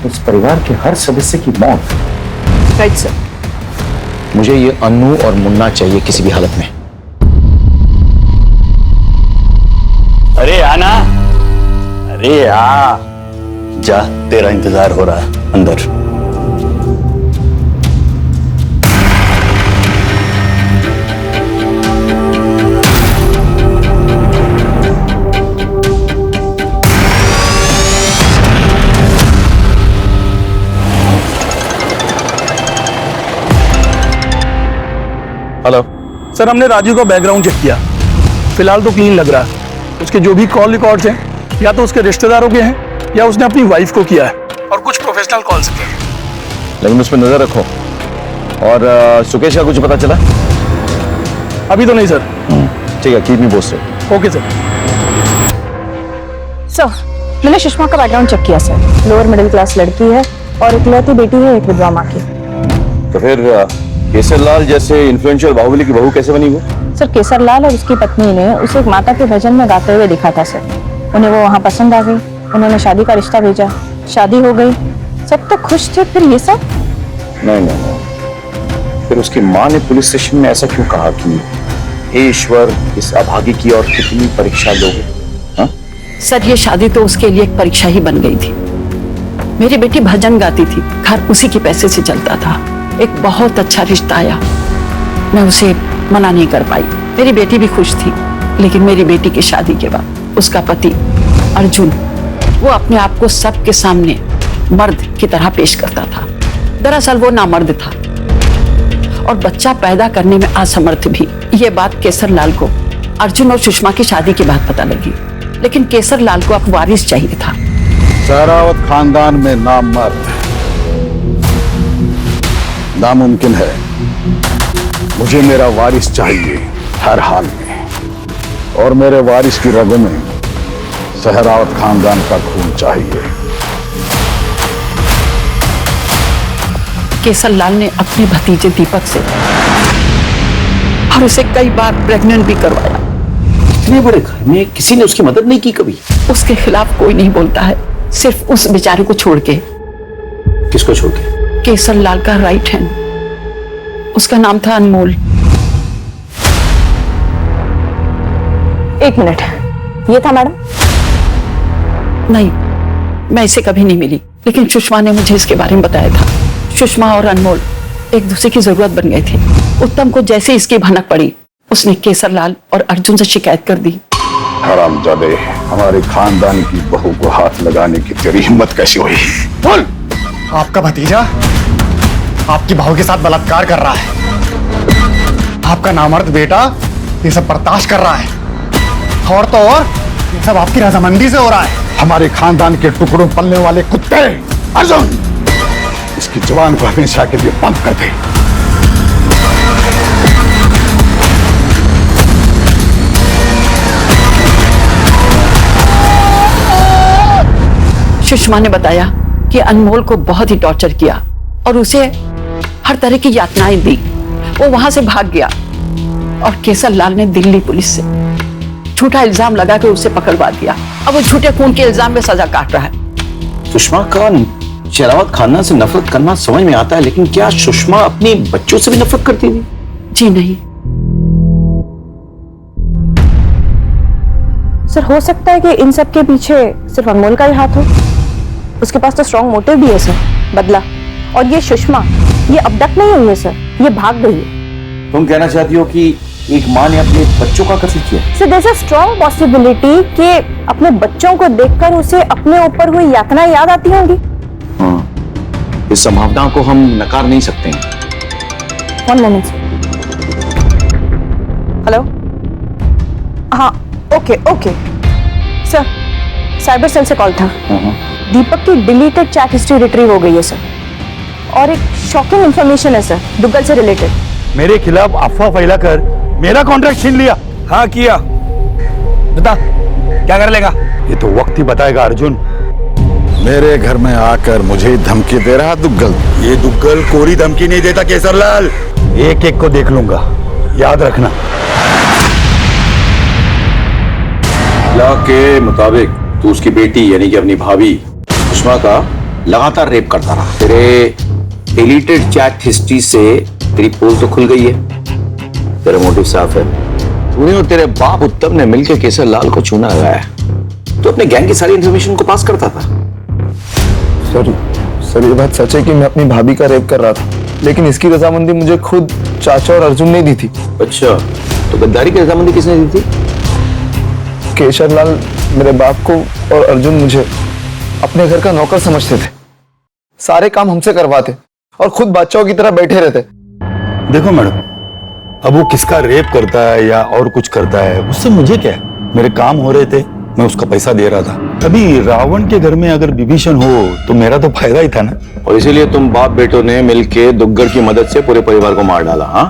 Speaker 7: इस परिवार के हर सदस्य की मौत।
Speaker 3: Right sir.
Speaker 7: मुझे ये अन्नू और मुन्ना चाहिए किसी भी हालत में।
Speaker 12: अरे आना, अरे आ जा, तेरा इंतजार हो रहा है अंदर।
Speaker 20: हेलो सर, हमने राजू का बैकग्राउंड चेक किया, फिलहाल तो क्लीन लग रहा है। उसके जो भी कॉल रिकॉर्ड्स हैं या तो उसके रिश्तेदारों के हैं या उसने अपनी वाइफ को किया है और कुछ प्रोफेशनल कॉल्स किए।
Speaker 7: लेकिन उस पर नजर रखो। और सुकेश का कुछ पता चला?
Speaker 20: अभी तो नहीं सर।
Speaker 7: ठीक है, keep me posted.
Speaker 20: Okay sir.
Speaker 3: Sir, मैंने सुषमा का बैकग्राउंड चेक किया सर। लोअर मिडिल क्लास लड़की है और इकलौती बेटी है एक विधवा माँ की।
Speaker 7: तो फिर केसरलाल जैसे इन्फ्लुएंशियल बाहुबली की बहू कैसे बनी वो?
Speaker 3: सर, केसरलाल और उसकी पत्नी ने उसे एक माता के भजन में गाते हुए देखा था सर। उन्हें वो वहाँ पसंद आ गई, उन्होंने शादी का रिश्ता भेजा, शादी हो गई, सब तो खुश थे। फिर ये सब?
Speaker 7: नहीं। फिर उसकी माँ ने पुलिस स्टेशन में ऐसा क्यों कहा कि हे ईश्वर, इस अभागी की और कितनी परीक्षा लोगे? हाँ?
Speaker 21: सर, ये शादी तो उसके लिए एक परीक्षा ही बन गई थी। मेरी बेटी भजन गाती थी, घर उसी के पैसे से चलता था। एक बहुत अच्छा रिश्ता आया, मैं उसे मना नहीं कर पाई। मेरी बेटी भी खुश थी, लेकिन मेरी बेटी की शादी के बाद उसका पति अर्जुन, वो अपने आप को सबके सामने मर्द की तरह पेश करता था। दरअसल वो नामर्द था और बच्चा पैदा करने में असमर्थ भी। ये बात केसरलाल को अर्जुन और सुषमा की शादी के बाद पता लगी। लेकिन केसरलाल को अब वारिस चाहिए था।
Speaker 11: सहरावत खानदान में नामर्द नामुमकिन है। मुझे मेरा वारिस चाहिए हर हाल में, और मेरे वारिस की रगों में सहरावत खानदान का खून चाहिए।
Speaker 21: केसरलाल ने अपने भतीजे दीपक से और उसे कई बार प्रेग्नेंट भी करवाया।
Speaker 12: इतने बड़े घर में किसी ने उसकी मदद नहीं की कभी?
Speaker 21: उसके खिलाफ कोई नहीं बोलता है, सिर्फ उस बेचारे को छोड़ के।
Speaker 12: किसको छोड़ के?
Speaker 21: केसरलाल का राइट हैंड, उसका नाम था अनमोल।
Speaker 3: एक मिनट, ये था मैडम?
Speaker 21: नहीं, मैं इसे कभी नहीं मिली, लेकिन सुषमा ने मुझे इसके बारे में बताया था। सुषमा और अनमोल एक दूसरे की जरूरत बन गए थे। उत्तम को जैसे इसकी भनक पड़ी, उसने केसरलाल और अर्जुन से शिकायत कर दी।
Speaker 11: हरामजादे, हमारे खानदान की बहू को हाथ लगाने की तेरी हिम्मत कैसी हुई? बोल।
Speaker 22: आपका भतीजा आपकी बहू के साथ बलात्कार कर रहा है। आपका नामर्द बेटा ये सब बर्दाश्त कर रहा है, और तो और ये सब आपकी रजामंदी से हो रहा है।
Speaker 11: हमारे खानदान के टुकड़ों पलने वाले कुत्ते अर्जुन, इसकी जुबान को हमेशा के लिए बंद कर दे।
Speaker 21: सुषमा ने बताया कि अनमोल को बहुत ही टॉर्चर किया और उसे हर तरह की यातनाएं दी। वो वहां से भाग गया और केसरलाल ने दिल्ली पुलिस से झूठा इल्जाम लगा कर उसे पकड़वा दिया। अब वो झूठे खून के इल्जाम में सजा काट रहा है।
Speaker 12: सुषमा का शेरावत खानदान से नफरत करना समझ में आता है, लेकिन क्या सुषमा अपने बच्चों से भी नफरत करती थी?
Speaker 21: जी नहीं।
Speaker 3: सर, हो सकता है कि इन सब के पीछे सिर्फ अनमोल का ही हाथ हो। उसके पास तो स्ट्रॉन्ग मोटिव भी है सर, बदला। और ये सुषमा, ये अबडक्ट नहीं हुई है सर, ये भाग गई है।
Speaker 12: तुम कहना चाहती हो कि एक माँ ने अपने बच्चों का कत्ल किया?
Speaker 3: Sir, there is a strong possibility कि अपने बच्चों को देखकर उसे अपने ऊपर हुई यातनाएं याद आती होंगी।
Speaker 12: इस संभावना को हम नकार नहीं सकते हैं।
Speaker 3: One moment. हेलो, हाँ, ओके सर, साइबर सेल से कॉल था। दीपक की डिलीटेड चैट हिस्ट्री रिट्रीव हो गई है सर। और एक शॉकिंग इंफॉर्मेशन है सर, दुग्गल से रिलेटेड।
Speaker 15: मेरे खिलाफ अफवाह फैलाकर मेरा कॉन्ट्रैक्ट छीन लिया।
Speaker 4: हाँ किया। बता क्या कर लेगा?
Speaker 15: ये तो वक्त ही बताएगा अर्जुन।
Speaker 11: मेरे घर में आकर मुझे धमकी दे रहा दुग्गल।
Speaker 15: ये दुग्गल कोरी धमकी नहीं देता केसरलाल, एक एक को देख लूंगा, याद रखना।
Speaker 7: लॉ के मुताबिक तू उसकी बेटी यानी कि अपनी भाभी सुषमा का लगातार रेप करता रहा। तेरे डिलीटेड चैट हिस्ट्री से तेरी पोल तो खुल गई है, तेरा मोटिव साफ है। तूने और तेरे बाप उत्तम ने मिलकर केसरलाल को चूना लगाया। तो अपने गैंग की सारी इंफॉर्मेशन को पास करता था।
Speaker 19: सर ये बात सच है कि मैं अपनी भाभी का रेप कर रहा था, लेकिन इसकी रजामंदी मुझे खुद चाचा और अर्जुन ने दी थी।
Speaker 7: अच्छा, तो गद्दारी की रजामंदी किसने दी थी?
Speaker 19: केशरलाल मेरे बाप को और अर्जुन मुझे अपने घर का नौकर समझते थे। सारे काम हमसे करवाते और खुद बादशाहों की तरह बैठे रहते।
Speaker 15: देखो मैडम, अब वो किसका रेप करता है या और कुछ करता है उससे मुझे क्या है? मेरे काम हो रहे थे, मैं उसका पैसा दे रहा था। अभी रावण के घर में अगर विभीषण हो तो मेरा तो फायदा ही था ना।
Speaker 7: और इसीलिए तुम बाप बेटों ने मिलके दुग्गल की मदद से पूरे परिवार को मार डाला। हाँ,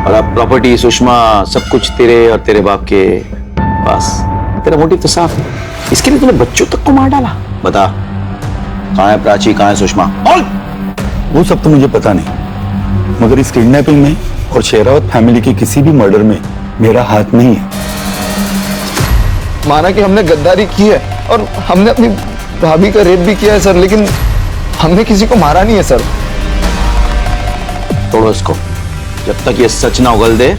Speaker 7: और अब प्रॉपर्टी, सुषमा, सब कुछ तेरे और तेरे बाप के पास। तेरा मोटिव तो साफ है, इसके लिए तूने बच्चों तक को मार डाला। बता, कहाँ है प्राची, कहाँ है सुषमा? बोल।
Speaker 15: वो सब तो मुझे पता नहीं, मगर इस किडनैपिंग में और शेरावत फैमिली की किसी भी मर्डर में मेरा हाथ नहीं है।
Speaker 19: माना कि हमने गद्दारी की है और हमने अपनी भाभी का रेप भी किया है सर, लेकिन हमने किसी को मारा नहीं है सर।
Speaker 7: तोड़ो इसको, जब तक ये सच ना उगल दे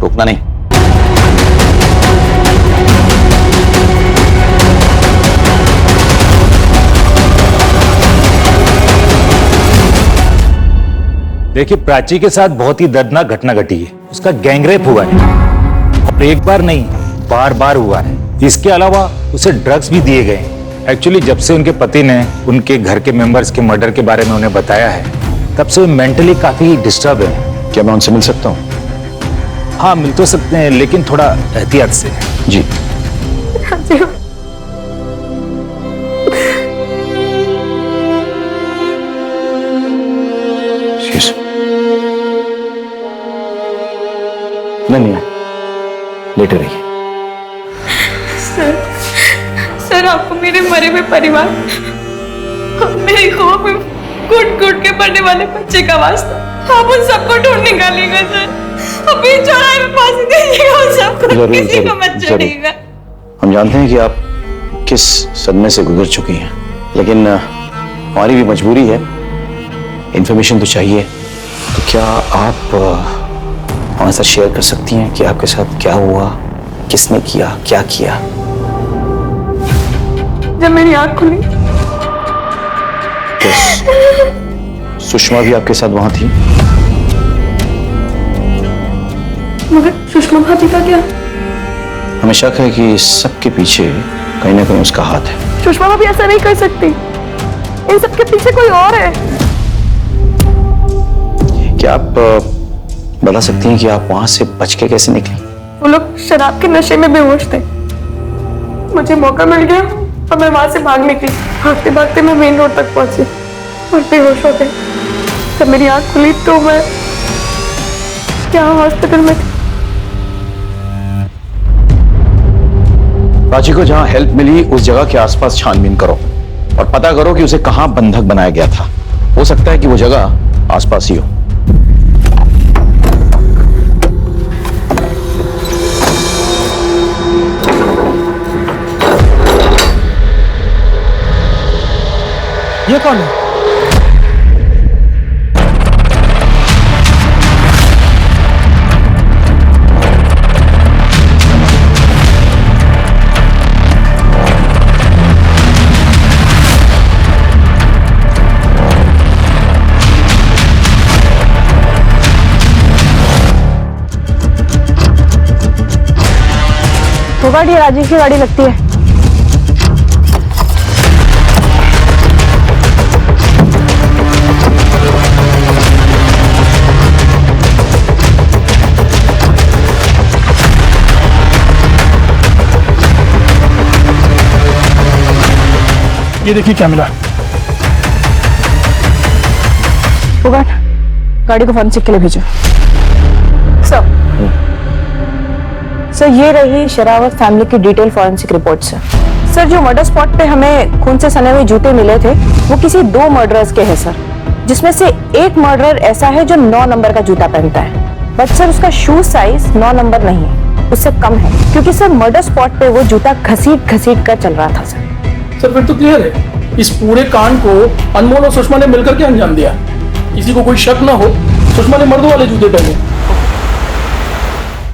Speaker 7: रुकना नहीं।
Speaker 9: देखिए, प्राची के साथ बहुत ही दर्दनाक घटना घटी है। उसका गैंगरेप हुआ है और एक बार नहीं, बार बार हुआ है। इसके अलावा उसे ड्रग्स भी दिए गए हैं। एक्चुअली जब से उनके पति ने उनके घर के मेंबर्स के मर्डर के बारे में उन्हें बताया है, तब से मेंटली काफी डिस्टर्ब है।
Speaker 7: क्या मैं उनसे मिल सकता हूँ?
Speaker 9: हाँ, मिल तो सकते हैं, लेकिन थोड़ा एहतियात से।
Speaker 7: जी। नहीं, लेटे रहिए।
Speaker 5: सर आपको मेरे मरे हुए परिवार, मेरी खौफ में घुट घुट के पड़ने वाले बच्चे का वास्ता, आप उन सबको ढूंढ निकालिएगा सर। अभी चौराहे में फांसी दीजिएगा उन सबको, किसी को मत छोड़िएगा।
Speaker 7: हम जानते हैं कि आप किस सदमे से गुजर चुकी हैं, लेकिन हमारी भी मजबूरी है, इंफॉर्मेशन तो चाहिए। तो क्या आप हमारे साथ शेयर कर सकती हैं कि आपके साथ क्या हुआ, किसने किया, क्या किया?
Speaker 5: जब मेरी आंख खुली,
Speaker 7: सुषमा भी आपके साथ वहां थी?
Speaker 5: मगर सुषमा भाभी का क्या?
Speaker 7: हमें शक है कि सबके पीछे कहीं ना कहीं उसका हाथ है।
Speaker 5: सुषमा भाभी ऐसा नहीं कर सकती, इन सबके पीछे कोई और है।
Speaker 7: क्या आप बता सकती हैं कि आप वहां से बच के कैसे निकली?
Speaker 5: वो लोग शराब के नशे में बेहोश थे। मुझे मौका मिल गया और मैं वहां से भाग निकली। भागते भागते मैं मेन रोड तक पहुंची और बेहोश हो गई। जब मेरी आंख खुली तो मैं यहाँ हॉस्पिटल में थी।
Speaker 7: प्राची को जहां हेल्प मिली उस जगह के आसपास छानबीन करो और पता करो कि उसे कहां बंधक बनाया गया था। हो सकता है कि वो जगह आसपास ही हो।
Speaker 20: ये कौन है?
Speaker 1: तो गाड़ी राजेश की गाड़ी लगती है।
Speaker 20: ये देखिए क्या मिला।
Speaker 3: फोगाट, गाड़ी को फॉरेंसिक के लिए भेजो। सर ये रही शरावत फैमिली की डिटेल फॉरेंसिक रिपोर्ट सर। जो मर्डर स्पॉट पे हमें खून से सने हुए जूते मिले थे वो किसी 2 मर्डरर्स के हैं सर, जिसमें से एक मर्डरर ऐसा है जो 9 नंबर का जूता पहनता है, बट सर उसका शू साइज 9 नंबर नहीं है, उससे कम है, क्योंकि सर मर्डर स्पॉट पे वो जूता घसीट कर चल रहा था सर।
Speaker 20: सर फिर तो क्लियर है, इस पूरे कांड को अनमोल और सुषमा ने मिलकर के अंजाम दिया। किसी को कोई शक ना हो, सुषमा ने मर्दों वाले जूते पहने।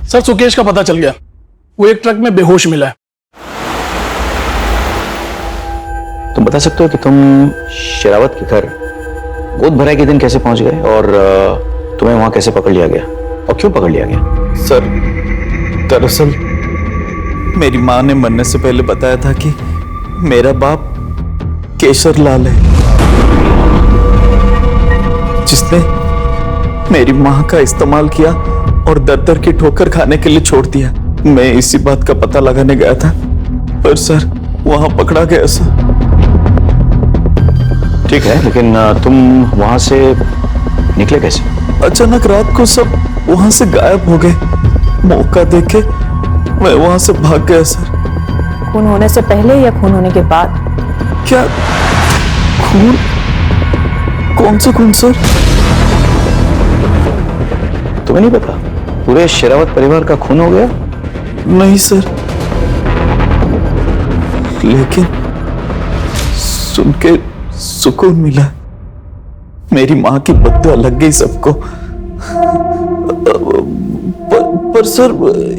Speaker 20: सर सुकेश का पता चल गया, वो एक ट्रक में बेहोश मिला है।
Speaker 7: तुम बता सकते हो कि तुम शेरावत के घर गोद भराई के दिन कैसे पहुंच गए और तुम्हें वहां कैसे पकड़ लिया गया और क्यों पकड़ लिया गया?
Speaker 14: सर दरअसल मेरी माँ ने मरने से पहले बताया था कि मेरा बाप केशर लाल है, जिसने मेरी माँ का इस्तेमाल किया और दर दर की ठोकर खाने के लिए छोड़ दिया। मैं इसी बात का पता लगाने गया था, पर सर वहां पकड़ा गया सर।
Speaker 7: ठीक है, लेकिन तुम वहां से निकले कैसे?
Speaker 14: अचानक रात को सब वहां से गायब हो गए। मौका देखे मैं वहां से भाग गया सर।
Speaker 3: खून होने से पहले या खून होने के बाद?
Speaker 14: क्या खून? कौन सा खून सर?
Speaker 7: तुम्हें नहीं पता पूरे शेरावत परिवार का खून हो गया?
Speaker 14: नहीं सर, लेकिन सुन के सुकून मिला। मेरी माँ की बद्दुआ लग गई सबको। पर सर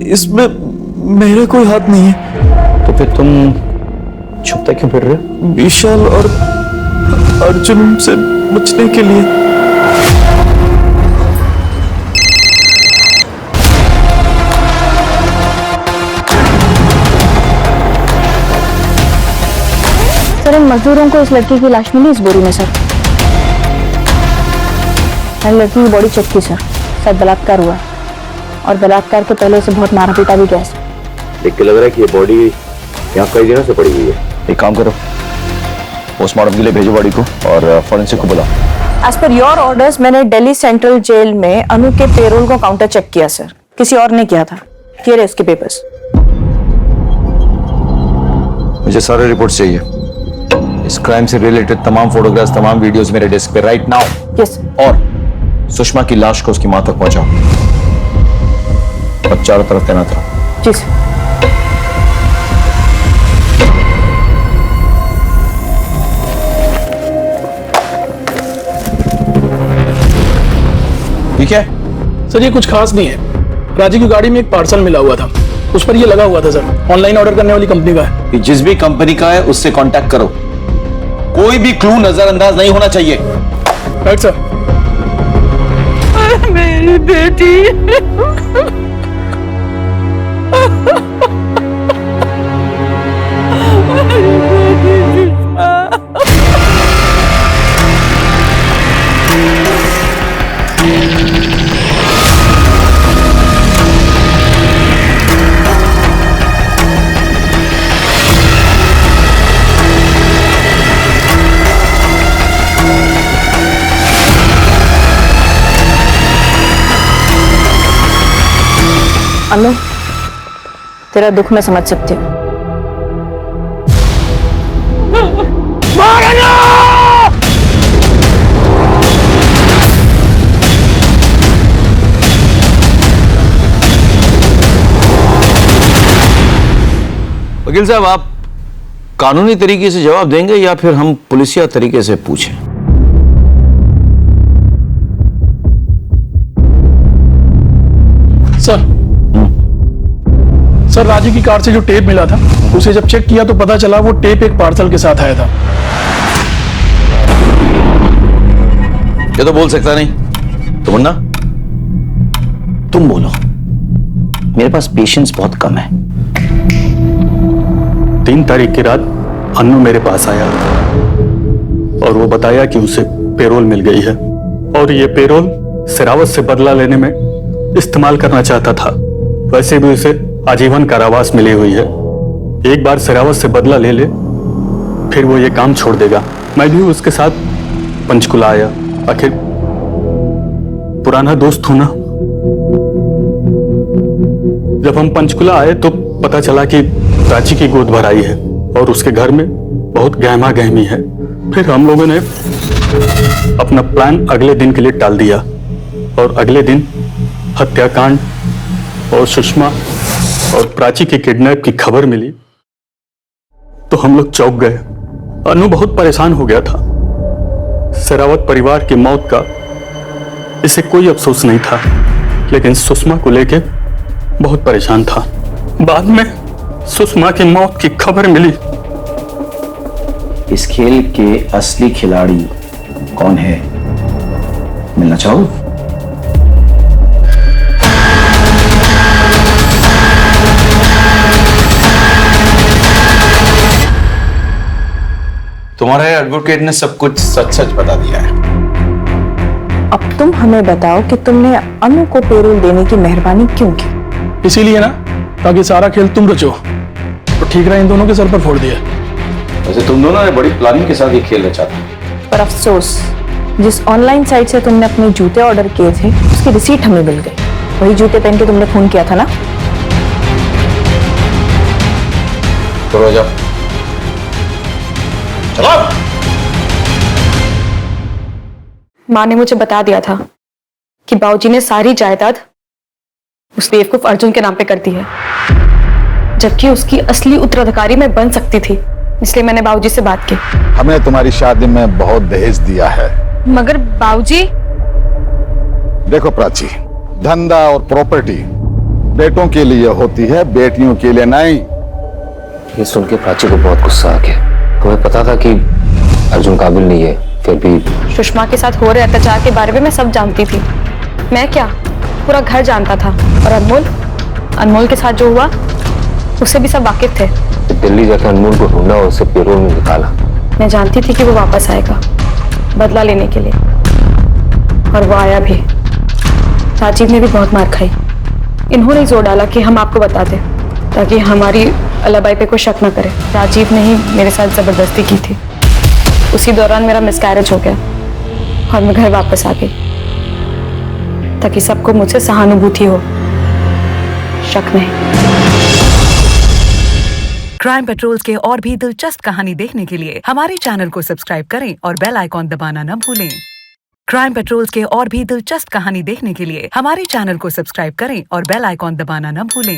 Speaker 14: इसमें मेरा कोई हाथ नहीं है।
Speaker 7: तो फिर तुम छुपता क्यों फिर रहे हो?
Speaker 14: विशाल और अर्जुन से बचने के लिए।
Speaker 3: सर इन मजदूरों को इस लड़की की लाश मिली इस बोरी में सर। मैंने लड़की की बॉडी चेक की सर, शायद बलात्कार हुआ और बलात्कार के पहले से बहुत मारा पीटा भी गया सर।
Speaker 7: देख के लग रहा है कि ये बॉडी यहाँ कई जगह से पड़ी हुई है। एक काम करो, पोस्टमार्टम के लिए भेजो बॉडी को और फॉरेंसिक को बुलाओ।
Speaker 3: एज पर योर ऑर्डर्स मैंने दिल्ली सेंट्रल जेल में अनु के पेरोल को काउंटर चेक किया सर, किसी और ने किया था। क्लियर है उसके पेपर्स?
Speaker 7: मुझे सारे रिपोर्ट चाहिए, इस क्राइम से रिलेटेड तमाम फोटोग्राफ्स, तमाम वीडियोस मेरे डेस्क पे राइट नाउ।
Speaker 3: यस।
Speaker 7: और सुषमा की लाश को उसकी मां तक पहुंचाओ और चारों तरफ तैनात रहो।
Speaker 3: जी सर।
Speaker 7: ठीक है
Speaker 20: सर, ये कुछ खास नहीं है। राजी की गाड़ी में एक पार्सल मिला हुआ था, उस पर ये लगा हुआ था सर। ऑनलाइन ऑर्डर करने वाली कंपनी का है।
Speaker 7: कि जिस भी कंपनी का है उससे कांटेक्ट करो, कोई भी क्लू नजरअंदाज नहीं होना चाहिए।
Speaker 20: Right sir.
Speaker 10: मेरी बेटी।
Speaker 3: अनु, तेरा दुख मैं समझ सकती हूँ।
Speaker 7: वकील साहब, आप कानूनी तरीके से जवाब देंगे या फिर हम पुलिसिया तरीके से पूछें?
Speaker 20: सर राजी की कार से जो टेप मिला था उसे जब चेक किया तो पता चला वो टेप एक पार्सल के साथ आया था।
Speaker 7: ये तो बोल सकता नहीं, तो मुन्ना तुम बोलो। मेरे पास पेशेंस बहुत कम है।
Speaker 17: 3 तारीख की रात अन्नू मेरे पास आया और वो बताया कि उसे पेरोल मिल गई है और ये पेरोल शेरावत से बदला लेने में इस्तेमाल करना चाहता था। वैसे भी उसे आजीवन कारावास मिली हुई है। एक बार शेरावत से बदला ले ले फिर वो ये काम छोड़ देगा। मैं भी उसके साथ पंचकुला आया। आखिर पुराना दोस्त हूं ना। जब हम पंचकुला आए तो पता चला कि प्राची की गोद भराई है और उसके घर में बहुत गहमा गहमी है। फिर हम लोगों ने अपना प्लान अगले दिन के लिए टाल दिया और अगले दिन हत्याकांड और सुषमा और प्राची के किडनैप की खबर मिली तो हम लोग चौंक गए। अनु बहुत परेशान हो गया था। शेरावत परिवार की मौत का इसे कोई अफसोस नहीं था, लेकिन सुषमा को लेके बहुत परेशान था। बाद में सुषमा की मौत की खबर मिली।
Speaker 12: इस खेल के असली खिलाड़ी कौन है, मिलना चाहो?
Speaker 16: तुम्हारे एडवोकेट ने सब कुछ सच सच बता दिया है।
Speaker 3: अब तुम हमें बताओ कि तुमने अनु को पेरोल देने की मेहरबानी क्यों की?
Speaker 20: इसीलिए ना, ताकि सारा खेल तुम रचो। तो ठीक रहा इन दोनों के सर पर फोड़ दिया।
Speaker 16: वैसे तुम दोनों ने बड़ी प्लानिंग के साथ ये खेल रचा था।
Speaker 3: पर अफसोस, जिस ऑनलाइन साइट से तुमने अपने जूते ऑर्डर किए थे उसकी रिसीट हमें मिल गई। वही जूते पहन के तुमने खून किया था ना?
Speaker 16: तो जाओ, चलो।
Speaker 5: माँ ने मुझे बता दिया था कि बाबूजी ने सारी जायदाद उस बेवकूफ अर्जुन के नाम पे कर दी है, जबकि उसकी असली उत्तराधिकारी मैं बन सकती थी। इसलिए मैंने बाबूजी से बात की।
Speaker 11: हमें तुम्हारी शादी में बहुत दहेज दिया है।
Speaker 5: मगर बाबूजी,
Speaker 11: देखो प्राची, धंधा और प्रॉपर्टी बेटों के लिए होती है, बेटियों के लिए नहीं।
Speaker 13: ये सुन के प्राची को बहुत गुस्सा आ गया। तुम्हें पता था कि अर्जुन काबिल नहीं है, फिर भी
Speaker 5: सुषमा के साथ हो रहे अत्याचार के बारे में मैं सब जानती थी। मैं क्या, पूरा घर जानता था। और अनमोल के साथ जो हुआ उससे भी सब वाकिफ थे।
Speaker 13: दिल्ली जाकर अनमोल को ढूंढा और उसे पेरोल में निकाला।
Speaker 5: मैं जानती थी कि वो वापस आएगा बदला लेने के लिए, और वो आया भी। राजीव ने भी बहुत मार खाई। इन्होंने जोर डाला कि हम आपको बता दें ताकि हमारी अलाबाई पे कोई शक न करे। राजीव ने ही मेरे साथ जबरदस्ती की थी। उसी दौरान मेरा मिसकैरेज हो गया और मैं घर वापस आ गई ताकि सबको मुझसे सहानुभूति हो, शक नहीं।
Speaker 6: क्राइम पेट्रोल्स के और भी दिलचस्प कहानी देखने के लिए हमारे चैनल को सब्सक्राइब करें और बेल आइकॉन दबाना न भूलें। क्राइम पेट्रोल्स के और भी दिलचस्प कहानी देखने के लिए हमारे चैनल को सब्सक्राइब करें और बेल आइकॉन दबाना न भूलें।